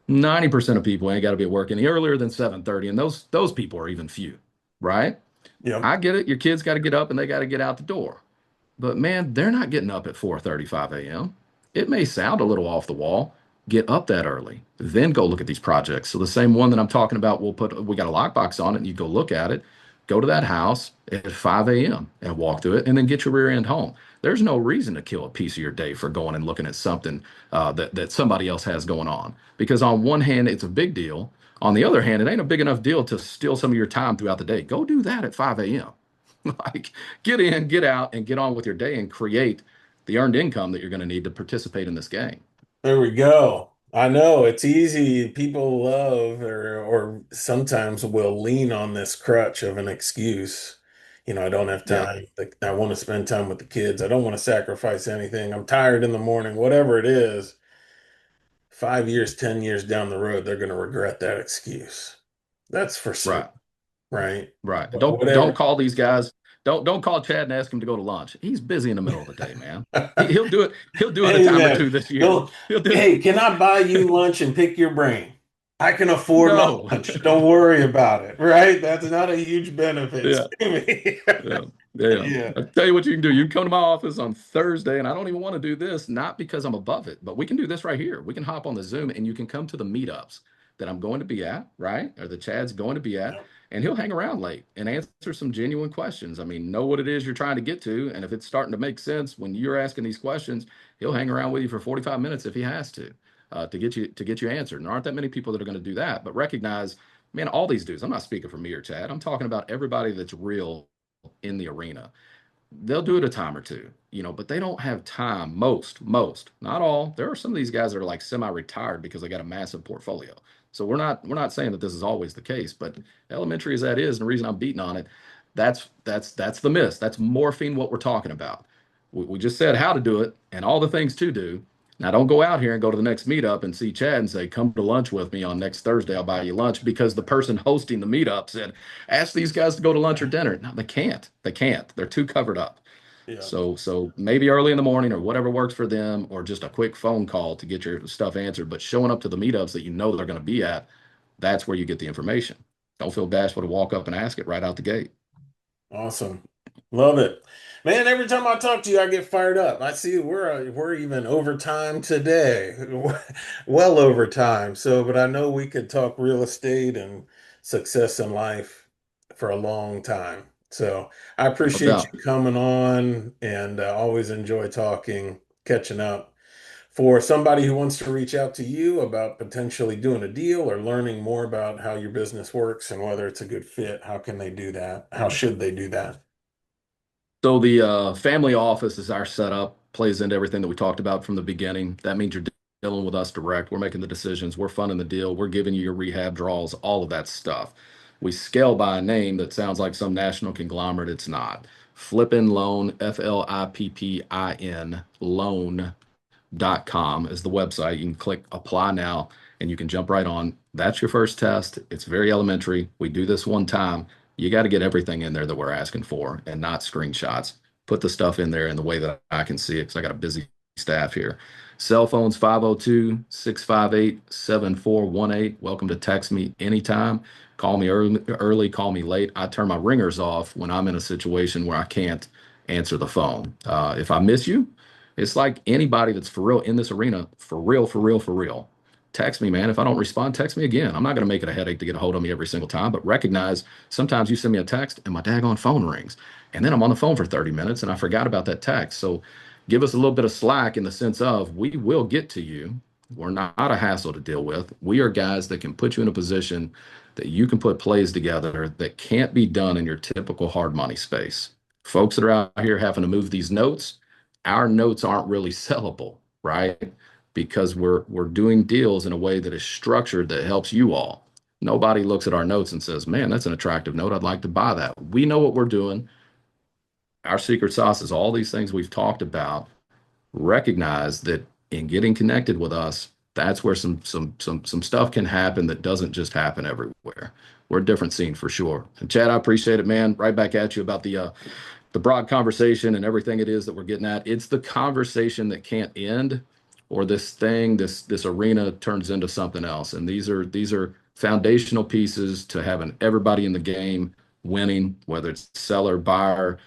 90% of people ain't got to be at work any earlier than 7:30, and those people are even few, right? yeah, I get it. Your kids got to get up and they got to get out the door. But man, they're not getting up at 4:35 a.m. It may sound a little off the wall, get up that early, then go look at these projects. So the same one that I'm talking about, we got a lockbox on it, and you go look at it, go to that house at 5 a.m. and walk through it, and then get your rear end home. There's no reason to kill a piece of your day for going and looking at something that somebody else has going on. Because on one hand, it's a big deal. On the other hand, it ain't a big enough deal to steal some of your time throughout the day. Go do that at 5 a.m. Like, get in, get out, and get on with your day and create the earned income that you're going to need to participate in this game. There we go. I know it's easy. People love or sometimes will lean on this crutch of an excuse. I don't have Yeah. time. Like, I want to spend time with the kids. I don't want to sacrifice anything. I'm tired in the morning, whatever it is. 5 years, 10 years down the road, they're going to regret that excuse. That's for certain, Right. right? Right. And don't Whatever. call these guys. Don't call Chad and ask him to go to lunch. He's busy in the middle of the day, man. He'll do it. He'll do it a Hey time or man, two this year. don't. He'll do it. Hey, can I buy you lunch and pick your brain? I can afford my No. lunch. Don't worry about it, right? That's not a huge benefit Yeah. to me. Yeah. Yeah. Yeah. I'll tell you what you can do. You can come to my office on Thursday, and I don't even want to do this, not because I'm above it, but we can do this right here. We can hop on the Zoom and you can come to the meetups that I'm going to be at, right? Or the Chad's going to be at, Yep. and he'll hang around late and answer some genuine questions. I mean, know what it is you're trying to get to. And if it's starting to make sense when you're asking these questions, he'll hang around with you for 45 minutes if he has to get you answered. And there aren't that many people that are going to do that, but recognize, man, all these dudes, I'm not speaking for me or Chad. I'm talking about everybody that's real in the arena. They'll do it a time or two, but they don't have time. Most, not all. There are some of these guys that are like semi-retired because they got a massive portfolio. So we're not saying that this is always the case, but elementary as that is, and the reason I'm beating on it, that's the miss. That's morphine what we're talking about. We just said how to do it and all the things to do. Now don't go out here and go to the next meetup and see Chad and say, come to lunch with me on next Thursday. I'll buy you lunch because the person hosting the meetup said, ask these guys to go to lunch or dinner. No, they can't. They can't. They're too covered up. Yeah. So maybe early in the morning or whatever works for them, or just a quick phone call to get your stuff answered. But showing up to the meetups that you know they're going to be at, that's where you get the information. Don't feel bashful to walk up and ask it right out the gate. Awesome. Love it. Man, every time I talk to you, I get fired up. I see we're even over time today. Well over time. So, but I know we could talk real estate and success in life for a long time. So, I No appreciate doubt. you coming on and always enjoy talking, catching up. For somebody who wants to reach out to you about potentially doing a deal or learning more about how your business works and whether it's a good fit, how can they do that? How should they do that? So the family office is our setup, plays into everything that we talked about from the beginning. That means you're dealing with us direct. We're making the decisions. We're funding the deal. We're giving you your rehab draws, all of that stuff. We scale by a name that sounds like some national conglomerate. It's not. Flippin Loan, Flippin loan.com is the website. You can click apply now and you can jump right on. That's your first test. It's very elementary. We do this one time. You got to get everything in there that we're asking for and not screenshots. Put the stuff in there in the way that I can see it because I got a busy staff here. Cell phones 502-658-7418. Welcome to text me anytime. Call me early, call me late. I turn my ringers off when I'm in a situation where I can't answer the phone. If I miss you, it's like anybody that's for real in this arena, for real, for real, for real. Text me, man. If I don't respond, text me again. I'm not going to make it a headache to get a hold of me every single time, but recognize sometimes you send me a text and my daggone phone rings. And then I'm on the phone for 30 minutes and I forgot about that text. So give us a little bit of slack in the sense of we will get to you. We're not a hassle to deal with. We are guys that can put you in a position that you can put plays together that can't be done in your typical hard money space. Folks that are out here having to move these notes, our notes aren't really sellable, right? Because we're doing deals in a way that is structured that helps you all. Nobody looks at our notes and says, "Man, that's an attractive note. I'd like to buy that." We know what we're doing. Our secret sauce is all these things we've talked about. Recognize that in getting connected with us, that's where some stuff can happen that doesn't just happen everywhere. We're a different scene for sure. And Chad, I appreciate it, man. Right back at you about the broad conversation and everything it is that we're getting at. It's the conversation that can't end, or this arena turns into something else. And these are foundational pieces to having everybody in the game winning, whether it's seller, buyer,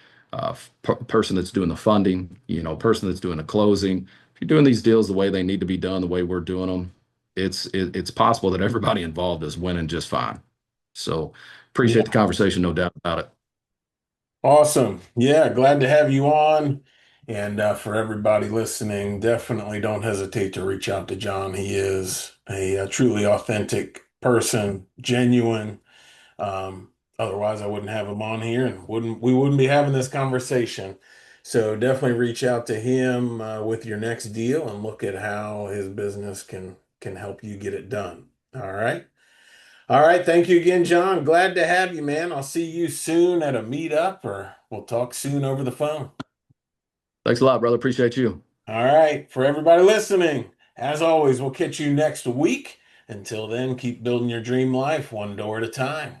person that's doing the funding, person that's doing the closing. if you're doing these deals the way they need to be done, the way we're doing them, it's possible that everybody involved is winning just fine. So appreciate the Yeah. conversation, no doubt about it. Awesome. Yeah, glad to have you on. And for everybody listening, definitely don't hesitate to reach out to Jon. He is a truly authentic person, genuine. Otherwise, I wouldn't have him on here, and we wouldn't be having this conversation. So definitely reach out to him with your next deal and look at how his business can help you get it done. All right. All right. Thank you again, Jon. Glad to have you, man. I'll see you soon at a meetup, or we'll talk soon over the phone. Thanks a lot, brother. Appreciate you. All right. For everybody listening, as always, we'll catch you next week. Until then, keep building your dream life one door at a time.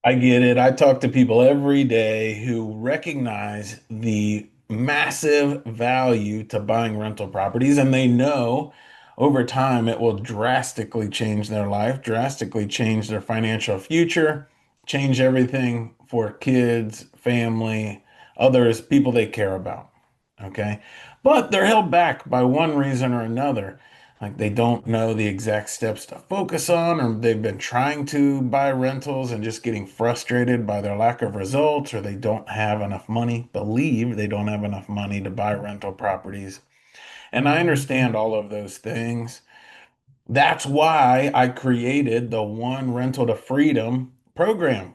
I get it. I talk to people every day who recognize the massive value to buying rental properties, and they know over time it will drastically change their life, drastically change their financial future, change everything for kids, family, others, people they care about. Okay. But they're held back by one reason or another. Like they don't know the exact steps to focus on, or they've been trying to buy rentals and just getting frustrated by their lack of results, or they don't have enough money, believe they don't have enough money to buy rental properties. And I understand all of those things. That's why I created the One Rental to Freedom program,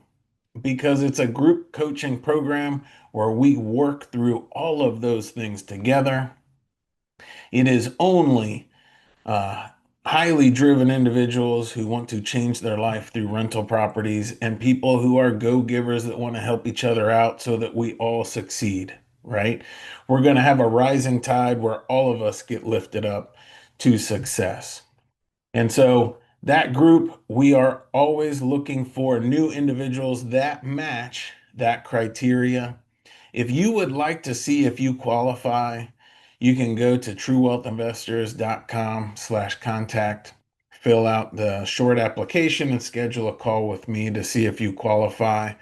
because it's a group coaching program where we work through all of those things together. It is only uh, highly driven individuals who want to change their life through rental properties and people who are go-givers that want to help each other out so that we all succeed, right? We're going to have a rising tide where all of us get lifted up to success. And so that group, we are always looking for new individuals that match that criteria. If you would like to see if you qualify, you can go to truewealthinvestors.com/contact, fill out the short application and schedule a call with me to see if you qualify.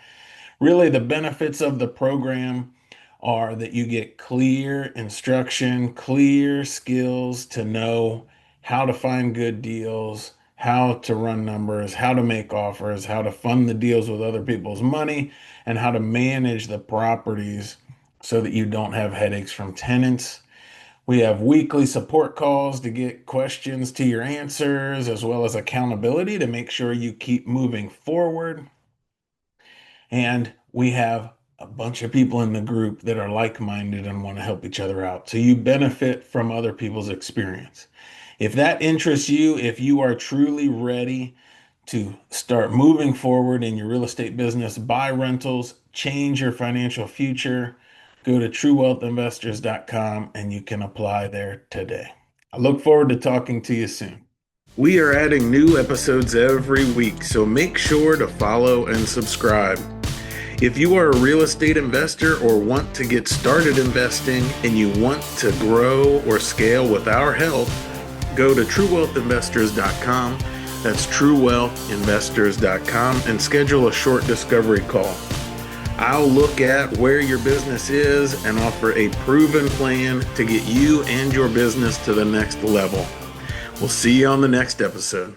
Really, the benefits of the program are that you get clear instruction, clear skills to know how to find good deals, how to run numbers, how to make offers, how to fund the deals with other people's money, and how to manage the properties so that you don't have headaches from tenants. We have weekly support calls to get questions to your answers, as well as accountability to make sure you keep moving forward. And we have a bunch of people in the group that are like-minded and want to help each other out. So you benefit from other people's experience. If that interests you, if you are truly ready to start moving forward in your real estate business, buy rentals, change your financial future, go to truewealthinvestors.com and you can apply there today. I look forward to talking to you soon. We are adding new episodes every week, so make sure to follow and subscribe. If you are a real estate investor or want to get started investing and you want to grow or scale with our help, go to truewealthinvestors.com. That's truewealthinvestors.com and schedule a short discovery call. I'll look at where your business is and offer a proven plan to get you and your business to the next level. We'll see you on the next episode.